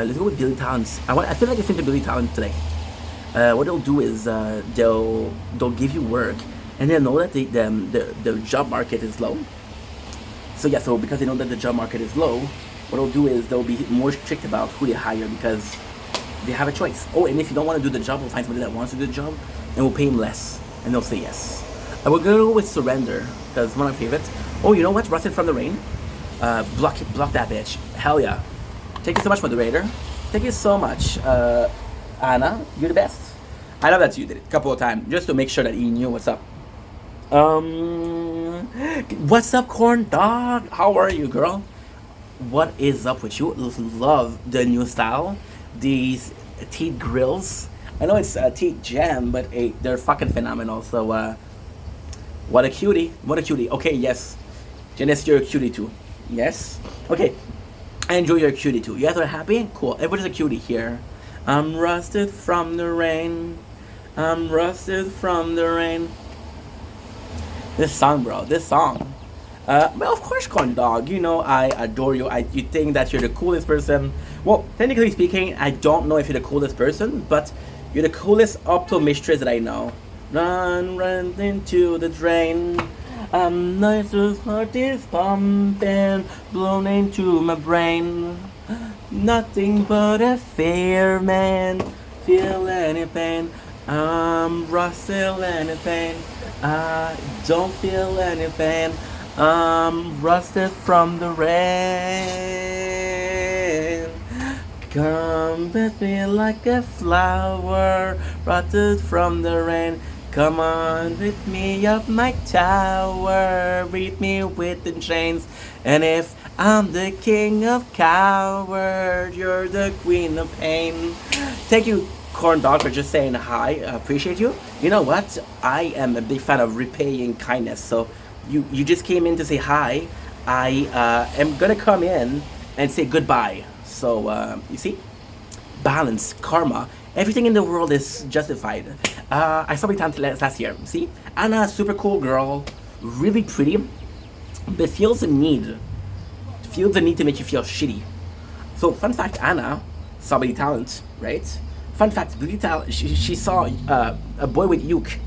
let's go with Billy Talents. I feel like I think to Billy Talent today. What they'll do is they'll give you work, and they'll know that the job market is low. So yeah, so because they know that the job market is low, what they'll do is they'll be more strict about who they hire because they have a choice. Oh, and if you don't want to do the job, we'll find somebody that wants to do the job, and we'll pay him less, and they'll say yes. I will go with Surrender because one of my favorites. Oh, you know what? Rusted from the Rain. Block that bitch. Hell yeah. Thank you so much, moderator. Thank you so much. Anna, you're the best. I love that you did it a couple of times just to make sure that you knew what's up. What's up, corn dog? How are you, girl? What is up with you? Love the new style. These teeth grills. I know it's teeth jam, but they're fucking phenomenal. So, what a cutie. Okay, yes. Janice, you're a cutie too. Yes. Okay. I enjoy your cutie too. You guys are happy? Cool. Everybody's a cutie here. I'm rusted from the rain. This song, bro. Well, of course, corn dog. You know I adore you. You think that you're the coolest person. Well, technically speaking, I don't know if you're the coolest person, but you're the coolest optometrist that I know. run into the drain. Nice heart is pumping, blown into my brain. Nothing but a fear, man. Feel any pain. Rustle any pain. I don't feel any pain. Rusted from the rain. Come with me like a flower, rotted from the rain. Come on with me up my tower, beat me with the chains. And if I'm the king of coward, you're the queen of pain. Thank you, Corn Dog, for just saying hi. I appreciate you. You know what? I am a big fan of repaying kindness. So you just came in to say hi. I am gonna come in and say goodbye. So you see, balance, karma, everything in the world is justified. I saw my time last year. See, Anna, super cool girl, really pretty, but feels the need to make you feel shitty. So fun fact, Anna saw Beauty Talent, right? Fun fact, Beauty Talent, she saw a boy with uke.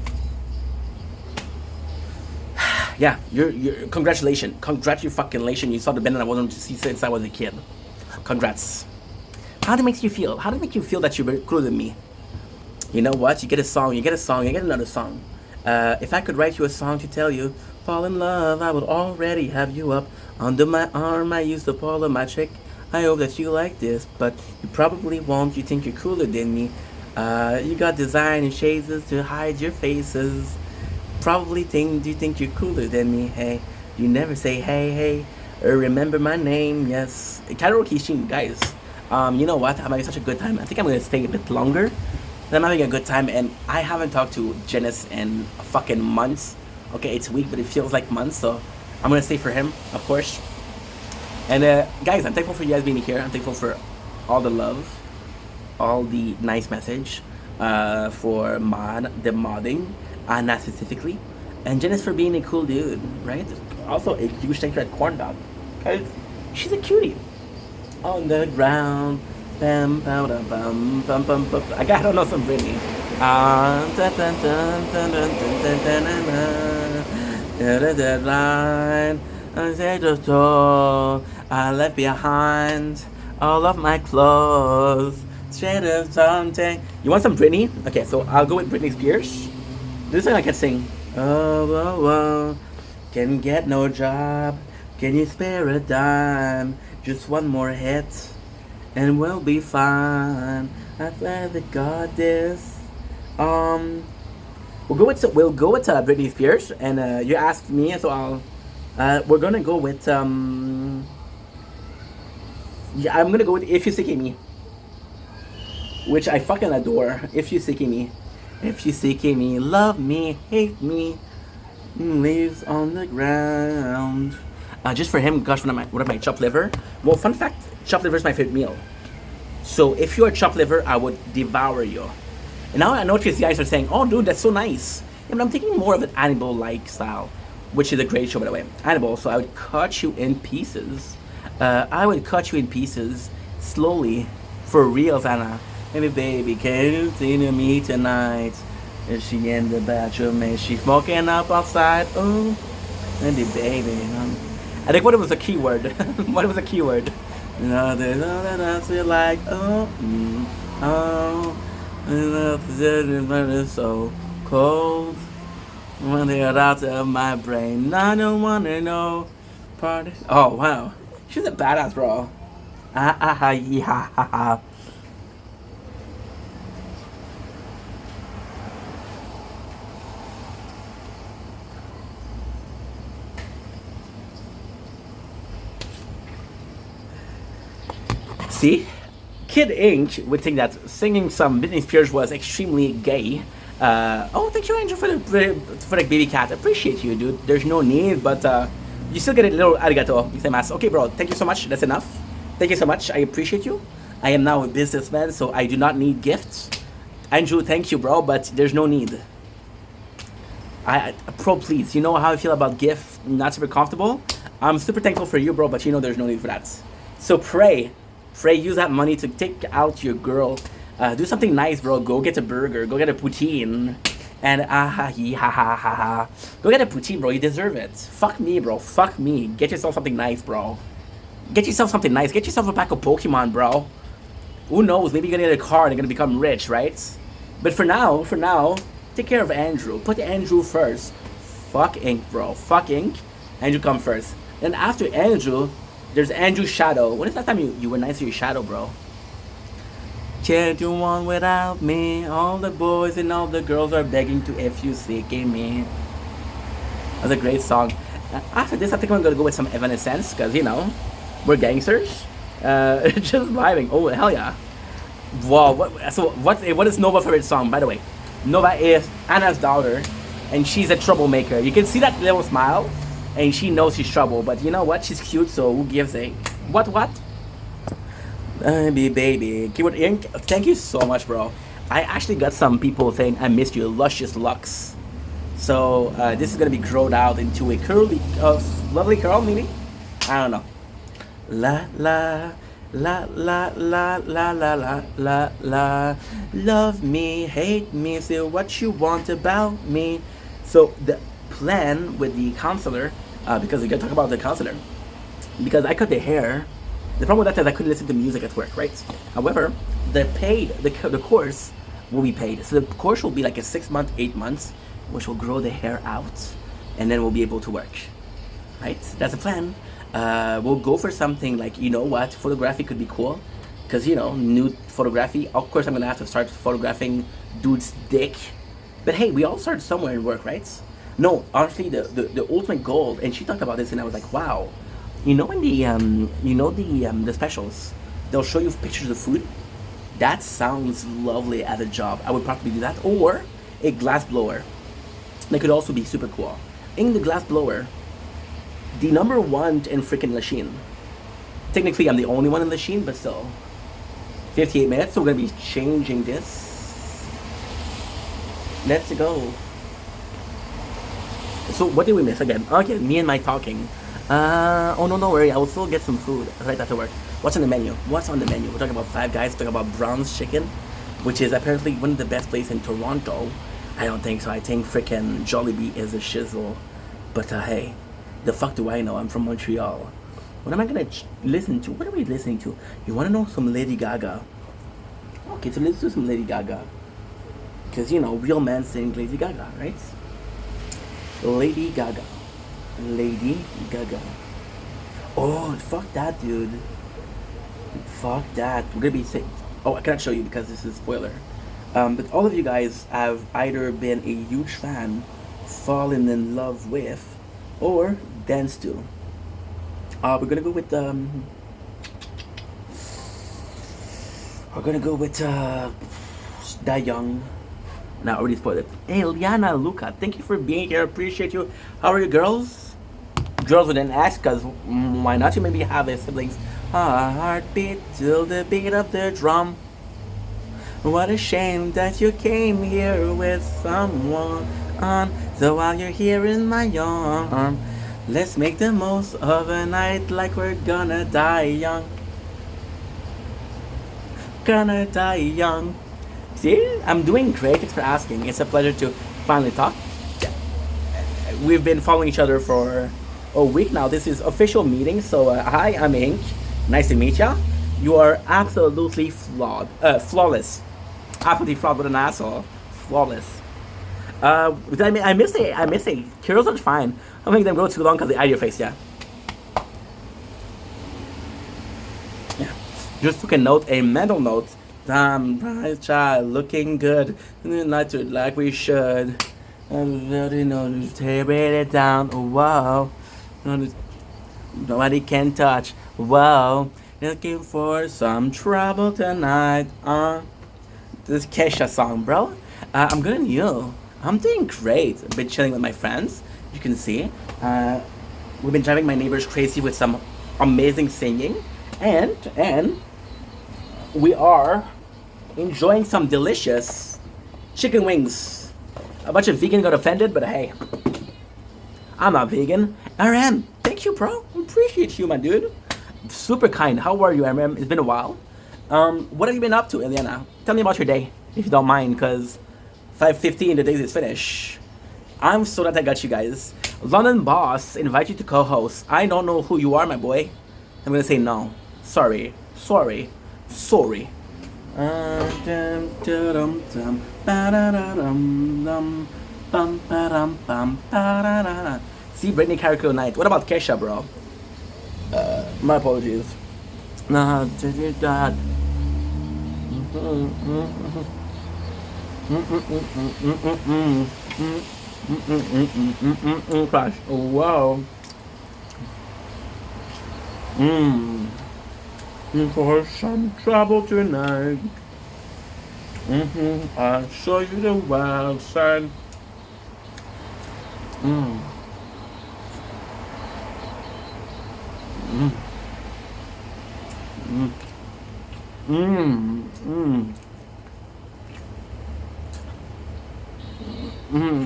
Yeah, you're congratulations. You saw the band that I wanted to see since I was a kid. Congrats. How did it make you feel? How did it make you feel that you were cooler than me? You know what? You get a song, you get another song. If I could write you a song to tell you, fall in love, I would already have you up under my arm. I used to pull my chick. I hope that you like this, but you probably won't. You think you're cooler than me. You got design and shades to hide your faces. Probably you think you're cooler than me. Hey, you never say hey. Remember my name, yes. Karaoke Shin, guys. You know what? I'm having such a good time. I think I'm gonna stay a bit longer. I'm having a good time, and I haven't talked to Janice in fucking months. Okay, it's a week, but it feels like months, so I'm gonna stay for him, of course. And guys, I'm thankful for you guys being here. I'm thankful for all the love, all the nice message, for the modding, Anna specifically, and Janice for being a cool dude, right? Also, a huge thank you at Corn Dog, guys. She's a cutie. On the ground. Bam, bam, bam, bam, bam, bam. I don't know some Britney. Deadline. I left behind all of my clothes. Shade of something. You want some Britney? Okay, so I'll go with Britney Spears. This thing I can sing. Oh, can get no job. Can you spare a dime? Just one more hit. And we'll be fine. I've rather got this. We'll go with Britney Spears, and you asked me, so we're gonna go with I'm gonna go with If You Seek Me, which I fucking adore. If You Seek Me, love me, hate me, leaves on the ground. Just for him, gosh, one of my chopped liver. Well, fun fact. Chopped liver is my favorite meal. So if you're a chopped liver, I would devour you. And now I notice you guys are saying, oh dude, that's so nice. Yeah, but I'm thinking more of an Hannibal-like style, which is a great show, by the way. Hannibal, so I would cut you in pieces. Slowly, for real, Anna. Maybe baby, can you see me tonight? Is she in the bathroom? Is she smoking up outside? Oh, and the baby. I think what was a keyword? What was a keyword? No, there's all that else we like. It's so cold when they're out of my brain. I don't wanna know. Party. Oh wow, she's a badass, bro. Yeah. See, Kid Ink would think that singing some Britney Spears was extremely gay. Oh, thank you, Angel, for the baby cat. Appreciate you, dude. There's no need, but you still get a little arigato. Okay, bro. Thank you so much. That's enough. Thank you so much. I appreciate you. I am now a businessman, so I do not need gifts. Andrew, thank you, bro, but there's no need. Bro, please. You know how I feel about gifts. Not super comfortable. I'm super thankful for you, bro, but you know there's no need for that. So pray, use that money to take out your girl. Do something nice, bro. Go get a burger. Go get a poutine. And ah ha he ha ha ha ha. Go get a poutine, bro. You deserve it. Fuck me, bro. Fuck me. Get yourself something nice, bro. Get yourself something nice. Get yourself a pack of Pokemon, bro. Who knows? Maybe you're gonna get a car and you're gonna become rich, right? But for now, take care of Andrew. Put Andrew first. Fuck Ink, bro. Fuck Ink. Andrew come first. Then after Andrew, there's Andrew Shadow. When is that time you were nice to your Shadow, bro? Can't do one without me. All the boys and all the girls are begging to if you seeking me. That's a great song. After this, I think I'm gonna go with some Evanescence, because, you know, we're gangsters. Just vibing. Oh, hell yeah. Wow, what is Nova's favorite song, by the way? Nova is Anna's daughter, and she's a troublemaker. You can see that little smile, and she knows she's trouble, but you know what? She's cute, so who gives a... What? Baby. Keyword Ink, thank you so much, bro. I actually got some people saying, I missed you, Luscious Lux. So, this is gonna be growed out into a curly, lovely curl, maybe? I don't know. La la la la la la la la la la. Love me, hate me, say what you want about me. So the plan with the counselor, because we gotta talk about the counselor, because I cut the hair. The problem with that is I couldn't listen to music at work, right? However, the course will be paid. So the course will be like a 6 month, 8 months, which will grow the hair out, and then we'll be able to work, right? That's the plan. We'll go for something like, you know what, photography could be cool, because, you know, nude photography. Of course, I'm gonna have to start photographing dude's dick, but hey, we all start somewhere in work, right? No, honestly, the ultimate goal, and she talked about this, and I was like, wow. You know, in the specials, they'll show you pictures of food. That sounds lovely as a job. I would probably do that, or a glass blower. That could also be super cool. In the glass blower, the number one in freaking Lachine. Technically, I'm the only one in Lachine, but still. 58 minutes, so we're gonna be changing this. Let's go. So, what did we miss again? Okay, me and my talking. Oh no, don't worry, I will still get some food right after work. What's on the menu? We're talking about Five Guys, we're talking about Brown's Chicken, which is apparently one of the best places in Toronto. I don't think so. I think freaking Jollibee is a shizzle. But hey, the fuck do I know? I'm from Montreal. What am I gonna listen to? What are we listening to? You wanna know some Lady Gaga? Okay, so let's do some Lady Gaga. Because, you know, real men sing Lady Gaga, right? Lady Gaga. Oh, fuck that, dude. Fuck that. We're gonna be saying... Oh, I cannot show you because this is spoiler. But all of you guys have either been a huge fan, fallen in love with, or danced to. We're gonna go with Da Young. Now I already spoiled it. Hey, Liana, Luca, thank you for being here. Appreciate you. How are you, girls? Girls with an S, because why not? You maybe have a siblings. Heartbeat till the beat of the drum. What a shame that you came here with someone. So while you're here in my arm, let's make the most of a night like we're gonna die young. Gonna die young. See, I'm doing great. Thanks for asking. It's a pleasure to finally talk. We've been following each other for a week now. This is official meeting. So hi, I'm Ink. Nice to meet ya. You are absolutely flawless. Absolutely flawed with an asshole. Flawless. I miss a. Curls are fine. I'll make them go too long because they eye your face. Yeah. Just took a note, a mental note. Damn, bright child, looking good. Not to like we should. You know, tear it down. Wow. Nobody can touch. Wow. Looking for some trouble tonight. This Kesha song, bro. I'm good and you. I'm doing great. I've been chilling with my friends. You can see. We've been driving my neighbors crazy with some amazing singing. And we are enjoying some delicious chicken wings. A bunch of vegans got offended, but hey, I'm not vegan. RM, thank you, bro. Appreciate you, my dude. Super kind. How are you, RM? It's been a while. What have you been up to, Eliana? Tell me about your day, if you don't mind, because 5:15. The day is finished. I'm so glad I got you guys. London Boss invite you to co-host. I don't know who you are, my boy. I'm gonna say no. Sorry. Sorry. Sorry. See Brittany Carrico Night. What about Kesha, bro? My apologies. Nah, that. Crash. Oh, wow. For some trouble tonight. I'll show you the wild side.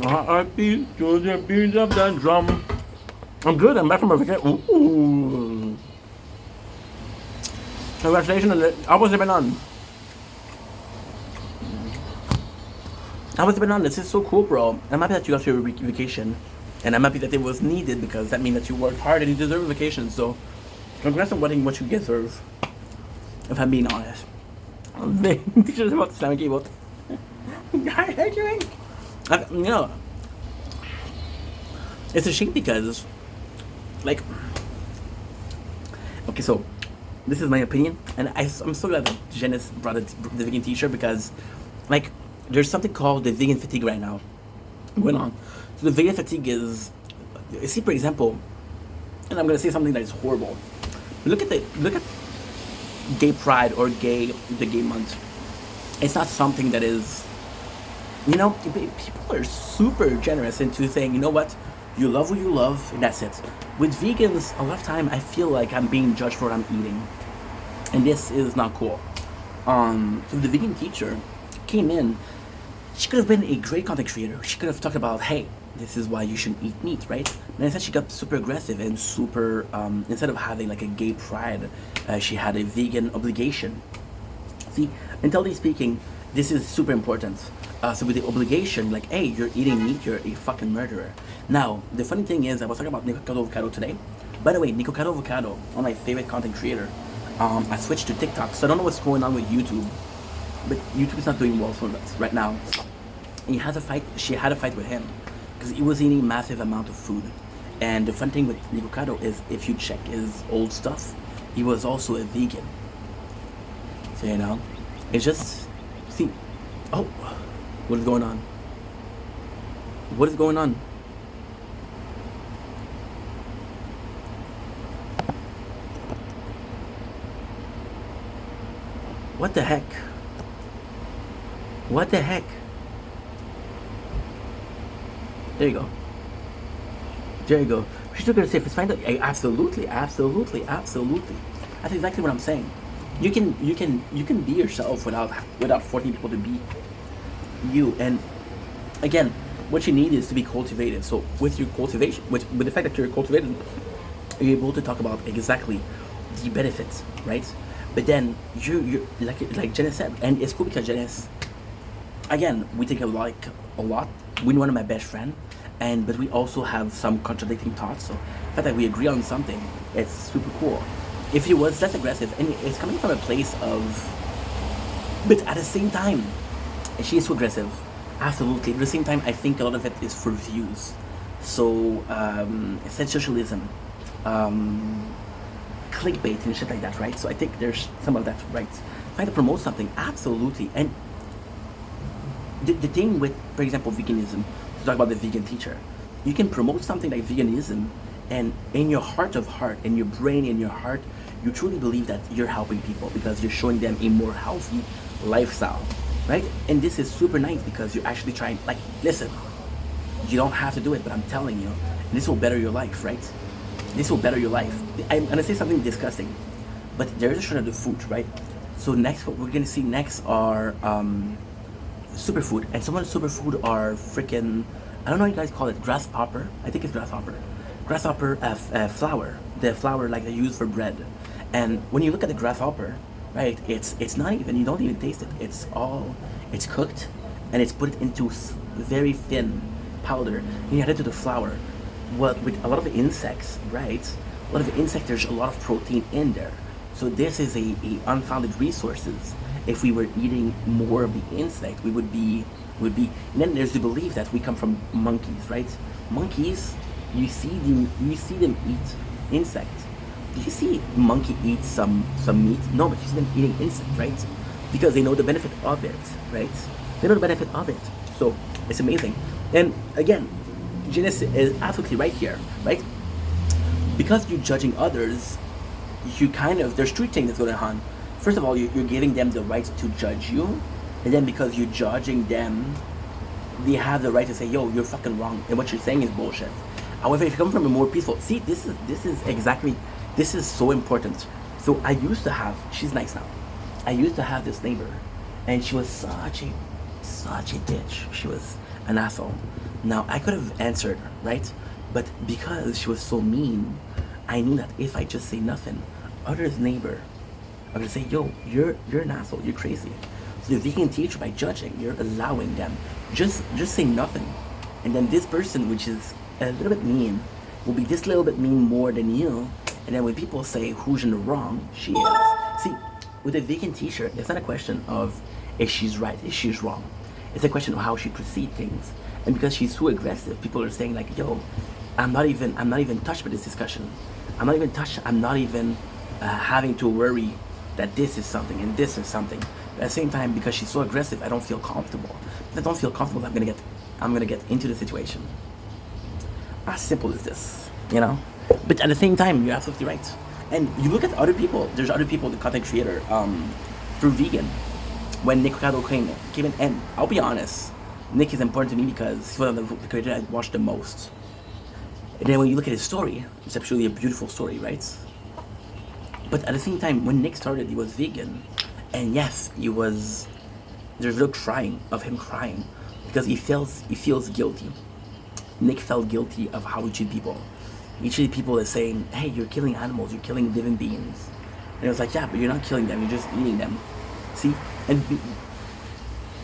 I beat to the beat of that drum. I'm good. I'm back from my vacation. Ooh. Congratulations on it. How was it been on? How was it been on? This is so cool, bro. I'm happy that you got your vacation. And I'm happy that it was needed because that means that you worked hard and you deserve a vacation. So, congrats on getting what you deserve. If I'm being honest. Teacher's about to slam a keyboard. How are you doing? You know, it's a shame because, like, okay, so this is my opinion, and I'm so glad that Janice brought the vegan t-shirt because, like, there's something called the vegan fatigue right now going on. So the vegan fatigue is, see, for example, and I'm gonna say something that is horrible. Look at Gay Pride or the Gay Month. It's not something that is, you know, people are super generous into saying, you know what, you love what you love, and that's it. With vegans, a lot of time I feel like I'm being judged for what I'm eating, and this is not cool. So the vegan teacher came in. She could have been a great content creator. She could have talked about, hey, this is why you shouldn't eat meat, right? And instead she got super aggressive and super, instead of having like a gay pride, she had a vegan obligation. See, mentally speaking, this is super important. So with the obligation, like, hey, you're eating meat, you're a fucking murderer. Now, the funny thing is, I was talking about Nicocado Avocado today. By the way, Nicocado Avocado, one of my favorite content creator, I switched to TikTok, so I don't know what's going on with YouTube, but YouTube is not doing well for us right now. And she had a fight with him, because he was eating massive amount of food. And the fun thing with Nicocado is, if you check his old stuff, he was also a vegan. So, you know, it's just, see, oh, what is going on? What is going on? What the heck? What the heck? There you go. There you go. She's still gonna say if it's fine. Absolutely, absolutely, absolutely. That's exactly what I'm saying. You can be yourself without forcing people to be you. And again, what you need is to be cultivated. So with your cultivation, with the fact that you're cultivated, you're able to talk about exactly the benefits, right? But then you like Janice said, and it's cool because Janice, again, we think a lot. We're one of my best friend, but we also have some contradicting thoughts. So the fact that we agree on something, it's super cool. If he was less aggressive, and it's coming from a place of, but at the same time, she is too aggressive. Absolutely. At the same time, I think a lot of it is for views. So sensationalism, clickbait and shit like that, right? So I think there's some of that, right? Trying to promote something, absolutely. And the thing with, for example, veganism, to talk about the vegan teacher, you can promote something like veganism, and in your heart of heart, in your brain, in your heart, you truly believe that you're helping people because you're showing them a more healthy lifestyle, right? And this is super nice because you're actually trying, like, listen, you don't have to do it, but I'm telling you, this will better your life, right? This will better your life. I'm gonna say something disgusting, but there is a shortage of food, right? So next, what we're gonna see next are superfood, and some of the superfood are freaking, I don't know what you guys call it, grasshopper. I think it's grasshopper flour, the flour like they use for bread. And when you look at the grasshopper, right, it's not even, you don't even taste it. It's cooked, and it's put into very thin powder, and you add it to the flour. Well, with a lot of insects, right? A lot of insects, there's a lot of protein in there. So this is a unfounded resources. If we were eating more of the insect, we would be. And then there's the belief that we come from monkeys, right? Monkeys, you see them eat insects. Do you see monkey eat some meat? No, but you see them eating insect, right? Because they know the benefit of it, right? They know the benefit of it. So it's amazing. And again, Janice is absolutely right here, right? Because you're judging others, you kind of, there's three things that's going on. First of all, you're giving them the right to judge you, and then because you're judging them, they have the right to say, yo, you're fucking wrong, and what you're saying is bullshit. However, if you come from a more peaceful, see, this is so important. So I used to have, she's nice now. I used to have this neighbor, and she was such a bitch. She was an asshole. Now I could have answered her, right? But because she was so mean, I knew that if I just say nothing, other's neighbor, I would say, yo, you're an asshole, you're crazy. So the vegan teacher, by judging, you're allowing them. Just say nothing. And then this person, which is a little bit mean, will be this little bit mean more than you. And then when people say who's in the wrong, she is. See, with a vegan teacher, it's not a question of if she's right, if she's wrong. It's a question of how she perceives things. And because she's so aggressive, people are saying like, yo, I'm not even touched by this discussion. I'm not even touched. I'm not even having to worry that this is something and this is something. But at the same time, because she's so aggressive, I don't feel comfortable. If I don't feel comfortable, I'm gonna get into the situation. As simple as this, you know. But at the same time, you're absolutely right. And you look at other people. There's other people, the content creator, through vegan. When Nick Ricardo came in, and I'll be honest, Nick is important to me because he's one of the creators I watch the most. And then when you look at his story, it's actually a beautiful story, right? But at the same time, when Nick started, he was vegan. And yes, there's a little crying of him crying because he feels guilty. Nick felt guilty of how he treated people. He treated people as saying, hey, you're killing animals, you're killing living beings. And it was like, yeah, but you're not killing them, you're just eating them. See? And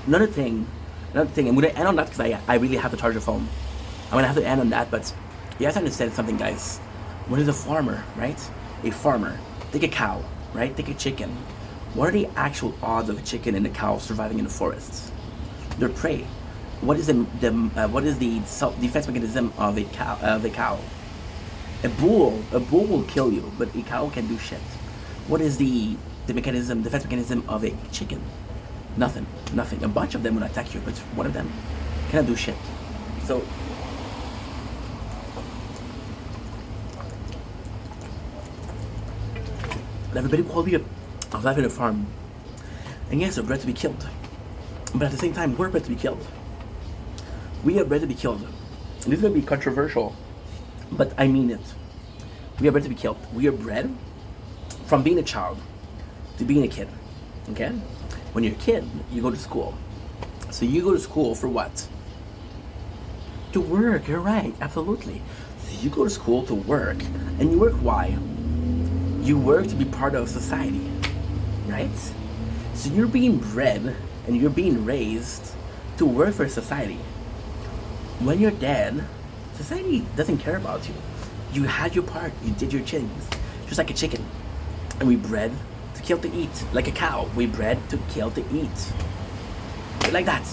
another thing, I'm going to end on that because I really have to charge the phone. I'm going to have to end on that, but you have to understand something, guys. When there's a farmer, right? A farmer, take a cow, right? Take a chicken. What are the actual odds of a chicken and a cow surviving in the forests? They're prey. What is the self-defense mechanism of a cow? A bull will kill you, but a cow can do shit. What is the defense mechanism of a chicken? Nothing. A bunch of them will attack you, but one of them cannot do shit. So everybody called me I was having a farm. And yes, they're bred to be killed. But at the same time, we're bred to be killed. We are bred to be killed. And this is going to be controversial, but I mean it. We are bred to be killed. We are bred from being a child to being a kid. Okay? When you're a kid, you go to school. So you go to school for what? To work, you're right, absolutely. So you go to school to work. And you work why? You work to be part of society, right? So you're being bred and you're being raised to work for society. When you're dead, society doesn't care about you. You had your part, you did your things, just like a chicken. And we bred to kill to eat, like a cow. We bred to kill to eat. Like that.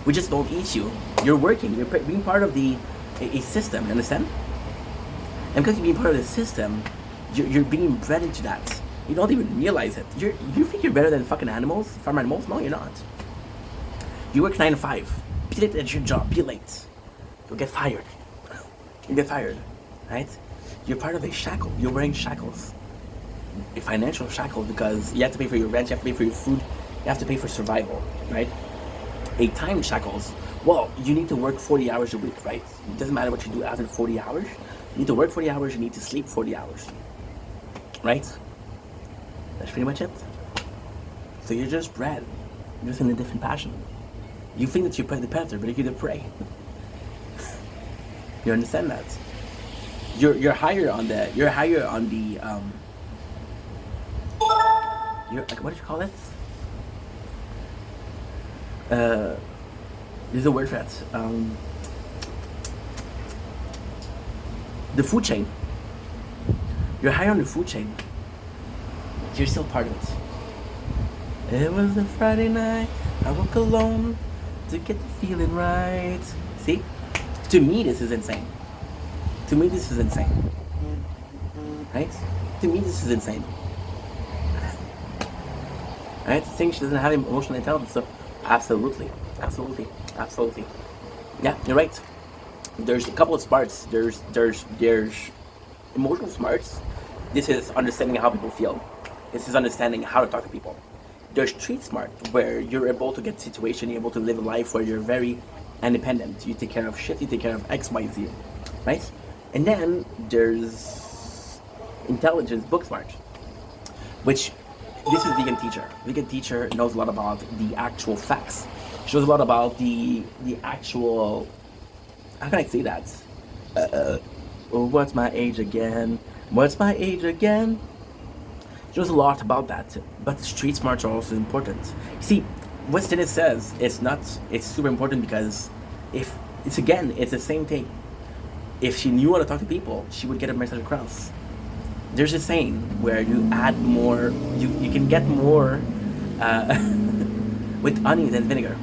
We just don't eat you. You're working, you're being part of a system, you understand? And because you're being part of the system, you're being bred into that. You don't even realize it. You think you're better than fucking animals, farm animals? No, you're not. You work 9 to 5. Be late at your job. Be late. You'll get fired. You get fired, right? You're part of a shackle. You're wearing shackles. A financial shackle because you have to pay for your rent, you have to pay for your food, you have to pay for survival, right? A time shackles. Well, you need to work 40 hours a week, right? It doesn't matter what you do after 40 hours. You need to work 40 hours, you need to sleep 40 hours. Right? That's pretty much it. So you're just bred. You're just in a different passion. You think that you're the predator, but you're the prey. You understand that? You're higher on the what do you call it? There's a word for that. The food chain. You're high on the food chain. You're still part of it. It was a Friday night. I woke alone to get the feeling right. See? To me, this is insane. To me, this is insane. Right? To me, this is insane. Right? Saying she doesn't have emotional intelligence. So, absolutely. Absolutely. Absolutely. Yeah, you're right. There's a couple of smarts. There's emotional smarts. This is understanding how people feel. This is understanding how to talk to people. There's street smart, where you're able to get situation, you're able to live a life where you're very independent. You take care of shit, you take care of X, Y, Z, right? And then there's intelligence, book smart, which this is vegan teacher. Vegan teacher knows a lot about the actual facts. She knows a lot about the actual. How can I say that? What's my age again? What's my age again? She knows a lot about that, but the street smarts are also important. You see, what Dennis says, it's super important because if it's the same thing. If she knew how to talk to people, she would get a message across. There's a saying where you add more, you can get more with honey than vinegar.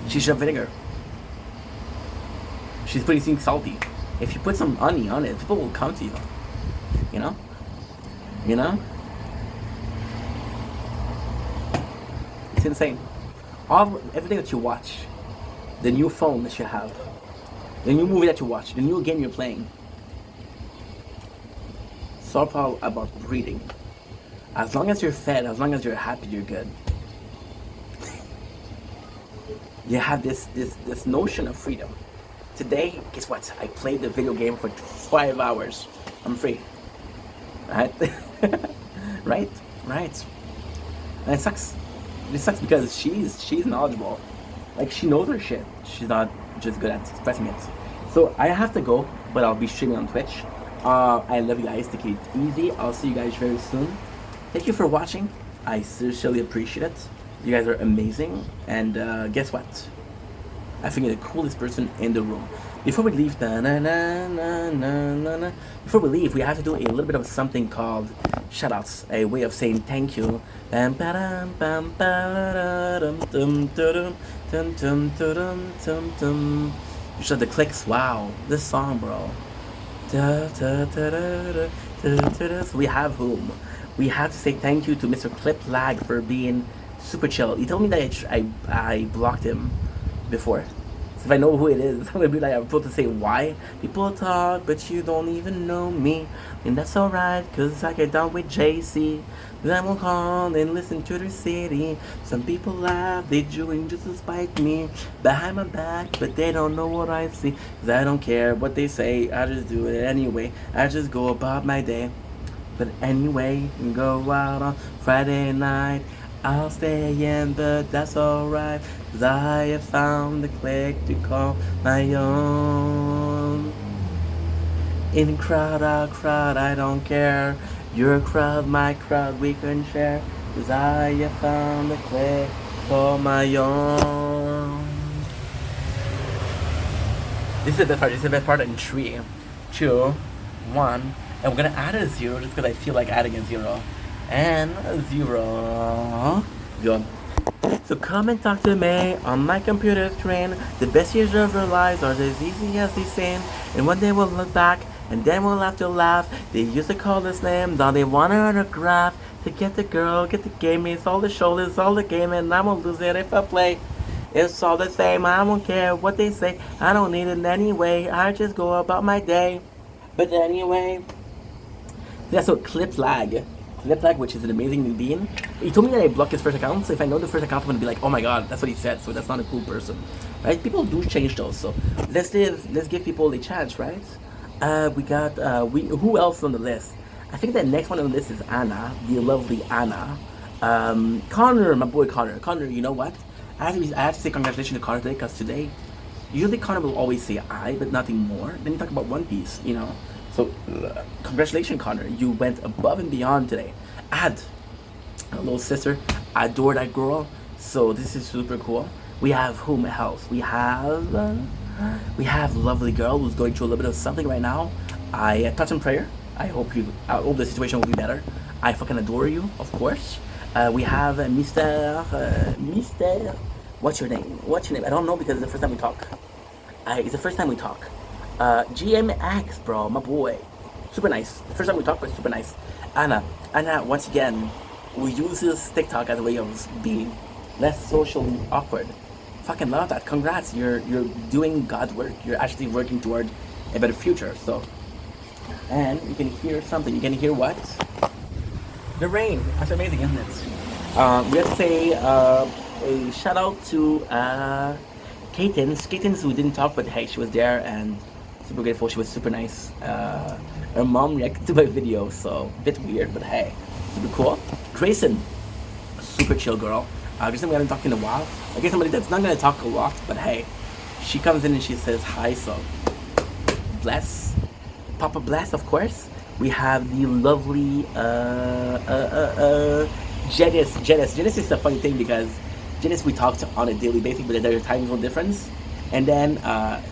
She should have vinegar. She's putting something salty. If you put some honey on it, people will come to you. You know? You know? It's insane. Everything that you watch, the new phone that you have, the new movie that you watch, the new game you're playing, it's all about breathing. As long as you're fed, as long as you're happy, you're good. You have this notion of freedom. Today, guess what? I played the video game for 5 hours. I'm free. Right? Right? And it sucks. It sucks because she's knowledgeable. Like, she knows her shit. She's not just good at expressing it. So I have to go, but I'll be streaming on Twitch. I love you guys. Take it easy. I'll see you guys very soon. Thank you for watching. I sincerely appreciate it. You guys are amazing. And guess what? I think you're the coolest person in the room. Before we leave, before we leave, we have to do a little bit of something called shoutouts, a way of saying thank you. You should have the clicks. Wow, this song, bro. So we have whom? We have to say thank you to Mr. Clip Lag for being super chill. He told me that I blocked him before. So if I know who it is, I'm gonna be like, I'm supposed to say why. People talk, but you don't even know me. And that's alright, cause I get down with JC. Then I will call and listen to their city. Some people laugh, they join just to spite me behind my back, but they don't know what I see. Cause I don't care what they say, I just do it anyway. I just go about my day. But anyway, go out on Friday night. I'll stay in, but that's alright. Cause I have found the clique to call my own. In crowd, out crowd, I don't care. Your crowd, my crowd, we can share. Cause I have found the clique for my own. This is the best part in 3, 2, 1. And we're gonna add a 0 just because I feel like adding a 0. And a 0. Good. So come and talk to me on my computer screen. The best years of our lives are as easy as they seem. And one day we'll look back and then we'll have to laugh. They used to call this name, now they want an autograph. To get the girl, get the game, it's all the show, it's all the game, and I won't lose it if I play. It's all the same, I won't care what they say. I don't need it anyway, I just go about my day. But anyway, that's what Clip Lag, which is an amazing new being. He told me that I blocked his first account, so if I know the first account, I'm gonna be like, oh my god, that's what he said, so that's not a cool person. Right? People do change those, so let's give people a chance, right? We got, who else on the list? I think the next one on the list is Anna, the lovely Anna. Connor, my boy Connor. Connor, you know what? I have to say congratulations to Connor today, because today, usually Connor will always say I, but nothing more. Then you talk about One Piece, you know? So, congratulations, Connor. You went above and beyond today. A little sister, I adore that girl. So this is super cool. We have whom else? We have lovely girl who's going through a little bit of something right now. I touch in prayer. I hope the situation will be better. I fucking adore you, of course. We have Mister. What's your name? What's your name? I don't know because it's the first time we talk. It's the first time we talk. GMX, bro, my boy. Super nice. The first time we talk, but super nice. Anna, once again, we use this TikTok as a way of being less socially awkward. Fucking love that. Congrats. You're doing God's work. You're actually working toward a better future. So, and you can hear something. You can hear what? The rain. That's amazing, isn't it? We have to say a shout out to Katins, who didn't talk, but hey, she was there and super grateful. She was super nice. Her mom reacted to my video, so a bit weird, but hey, super cool. Grayson, super chill girl. Grayson, we haven't talked in a while. I guess somebody that's not gonna talk a lot, but hey, she comes in and she says hi, so bless. Papa bless, of course. We have the lovely Janice. Janice is a funny thing because Janice we talk to on a daily basis, but there are time zone difference. And then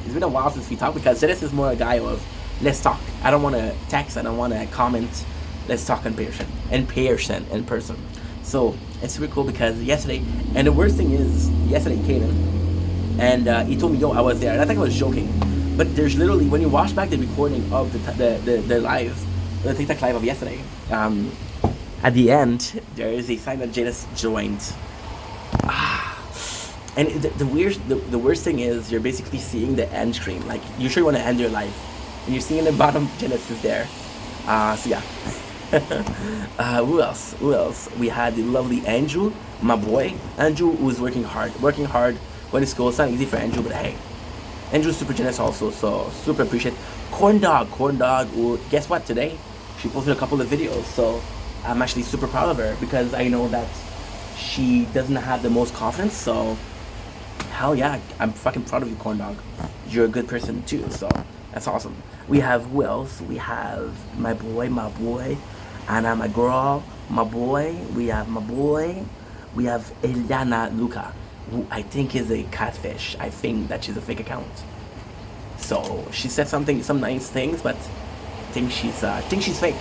it's been a while since we talked because Janice is more a guy of let's talk. I don't want to text. I don't want to comment. Let's talk in person. In person. So it's super cool because yesterday, and the worst thing is yesterday he came in and he told me, yo, I was there, and I think I was joking. But there's literally, when you watch back the recording of the live, the TikTok live of yesterday, at the end there is a sign that Janice joined. And the worst thing is you're basically seeing the end screen. Like you sure want to end your life, and you're seeing in the bottom Janice is there. So yeah. Who else? We had the lovely Andrew, my boy. Andrew who's working hard, going to school. It's not easy for Andrew, but hey, Andrew's super generous also, so super appreciate. Corn dog. Well, guess what? Today she posted a couple of videos, so I'm actually super proud of her because I know that she doesn't have the most confidence. So hell yeah, I'm fucking proud of you, corn dog. You're a good person too, so that's awesome. We have who else? We have my boy, Anna, my girl, my boy. We have my boy. We have Eliana Luca, who I think is a catfish. I think that she's a fake account. So she said some nice things, but I think she's fake.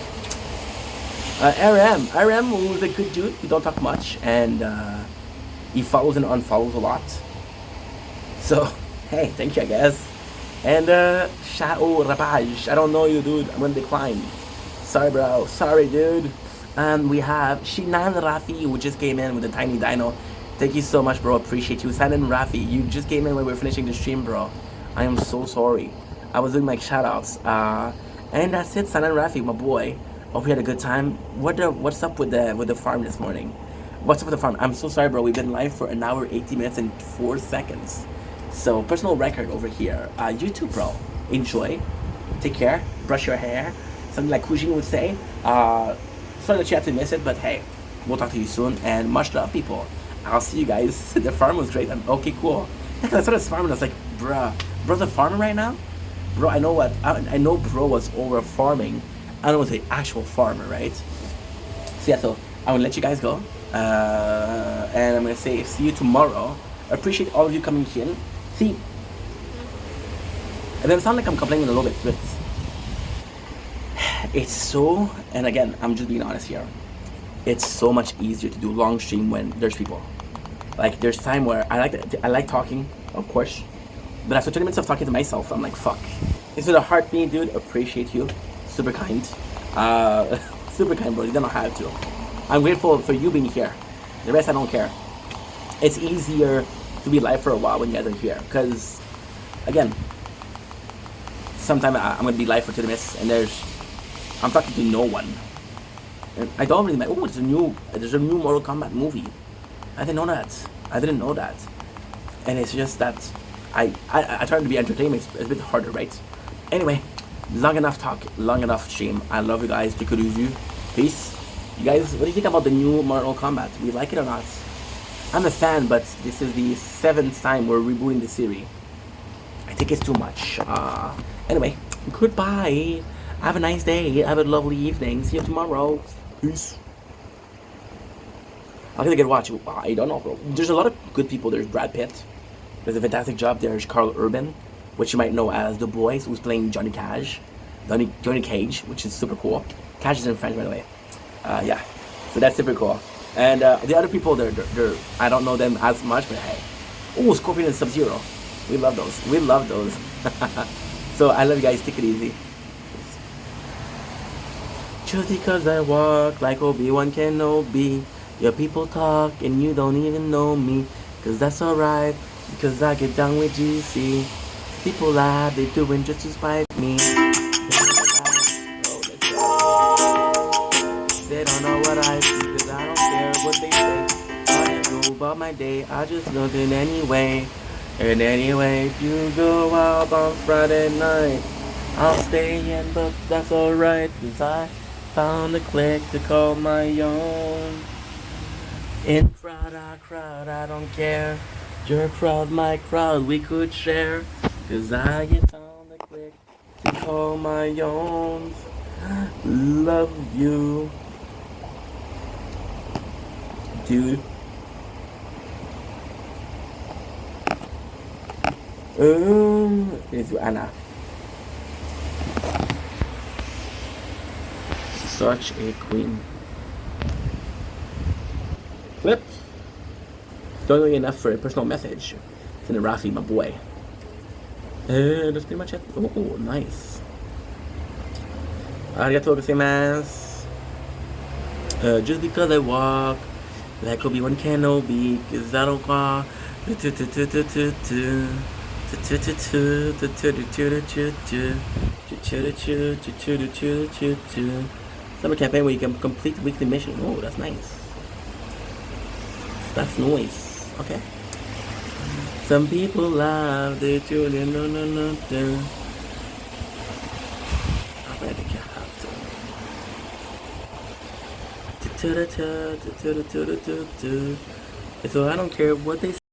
RM, who's a good dude. We don't talk much, and he follows and unfollows a lot. So hey, thank you, I guess. And Shao Rapage, I don't know you, dude. I'm gonna decline. Sorry, bro. Sorry, dude. And we have Shinan Rafi, who just came in with a tiny dino. Thank you so much, bro. Appreciate you. Sanan Rafi, you just came in when we were finishing the stream, bro. I am so sorry. I was doing my shoutouts. And that's it, Sanan Rafi, my boy. Hope you had a good time. What's up with the farm this morning? What's up with the farm? I'm so sorry, bro. We've been live for an hour, 80 minutes, and 4 seconds. So personal record over here. You too, bro. Enjoy. Take care. Brush your hair. Something like Kujin would say. Sorry that you had to miss it, but hey, we'll talk to you soon. And much love, people. I'll see you guys. The farm was great. Okay, cool. Yeah, I saw this farm and I was like, bro's a farmer right now? Bro, I know what. I know bro was over farming. I don't know what's the actual farmer, right? So yeah, so I'm gonna let you guys go. And I'm gonna say see you tomorrow. I appreciate all of you coming in. See, and then it sounds like I'm complaining a little bit, but it's so, and again, I'm just being honest here. It's so much easier to do long stream when there's people. Like there's time where I like talking, of course, but after 20 minutes of talking to myself, I'm like, fuck. It's with a heartbeat, dude. Appreciate you, super kind, super kind, bro. You don't have to. I'm grateful for you being here. The rest I don't care. It's easier to be live for a while when you guys are here, because again, sometime I'm gonna be live for 2 minutes and I'm talking to no one, and I don't really oh, there's a new Mortal Kombat movie. I didn't know that, and it's just that I try to be entertaining. It's a bit harder, right? Anyway, long enough talk, long enough stream. I love you guys. Peace. You guys, what do you think about the new Mortal Kombat? Do you like it or not? I'm a fan, but this is the 7th time we're rebooting the series. I think it's too much. Anyway, goodbye. Have a nice day. Have a lovely evening. See you tomorrow. Peace. I'm gonna get watch. I don't know, bro. There's a lot of good people. There's Brad Pitt. There's a fantastic job. There's Carl Urban, which you might know as the boys, who's playing Johnny Cage, which is super cool. Cage is in French, by the way. Yeah, so that's super cool. And the other people, they're I don't know them as much, but hey, oh, Scorpion and Sub-Zero, we love those. We love those. So I love you guys. Take it easy. Just because I walk like Obi-Wan Kenobi, your people talk and you don't even know me. Cause that's alright, because I get down with GC. People lie, they doing just to spite me. They don't know what I see, cause I don't care what they say. I just go about my day, I just love it anyway. And anyway, if you go out on Friday night, I'll stay in, but that's alright, cause I found a clique to call my own. In crowd, I don't care. Your crowd, my crowd, we could share. Cause I found a clique to call my own. Love you, dude. It's Anna. Such a queen. Flip. Don't know enough for a personal message. Send a Rafi, my boy. That's pretty much it. Oh, nice. Arigatou gozaimasu. Just because I walk like Obi-Wan Kenobi, cause I don't call. Summer campaign where you can complete weekly mission. Oh, that's nice. That's noise. Okay. Some people love their children. No. I better get out. So I don't care what they say.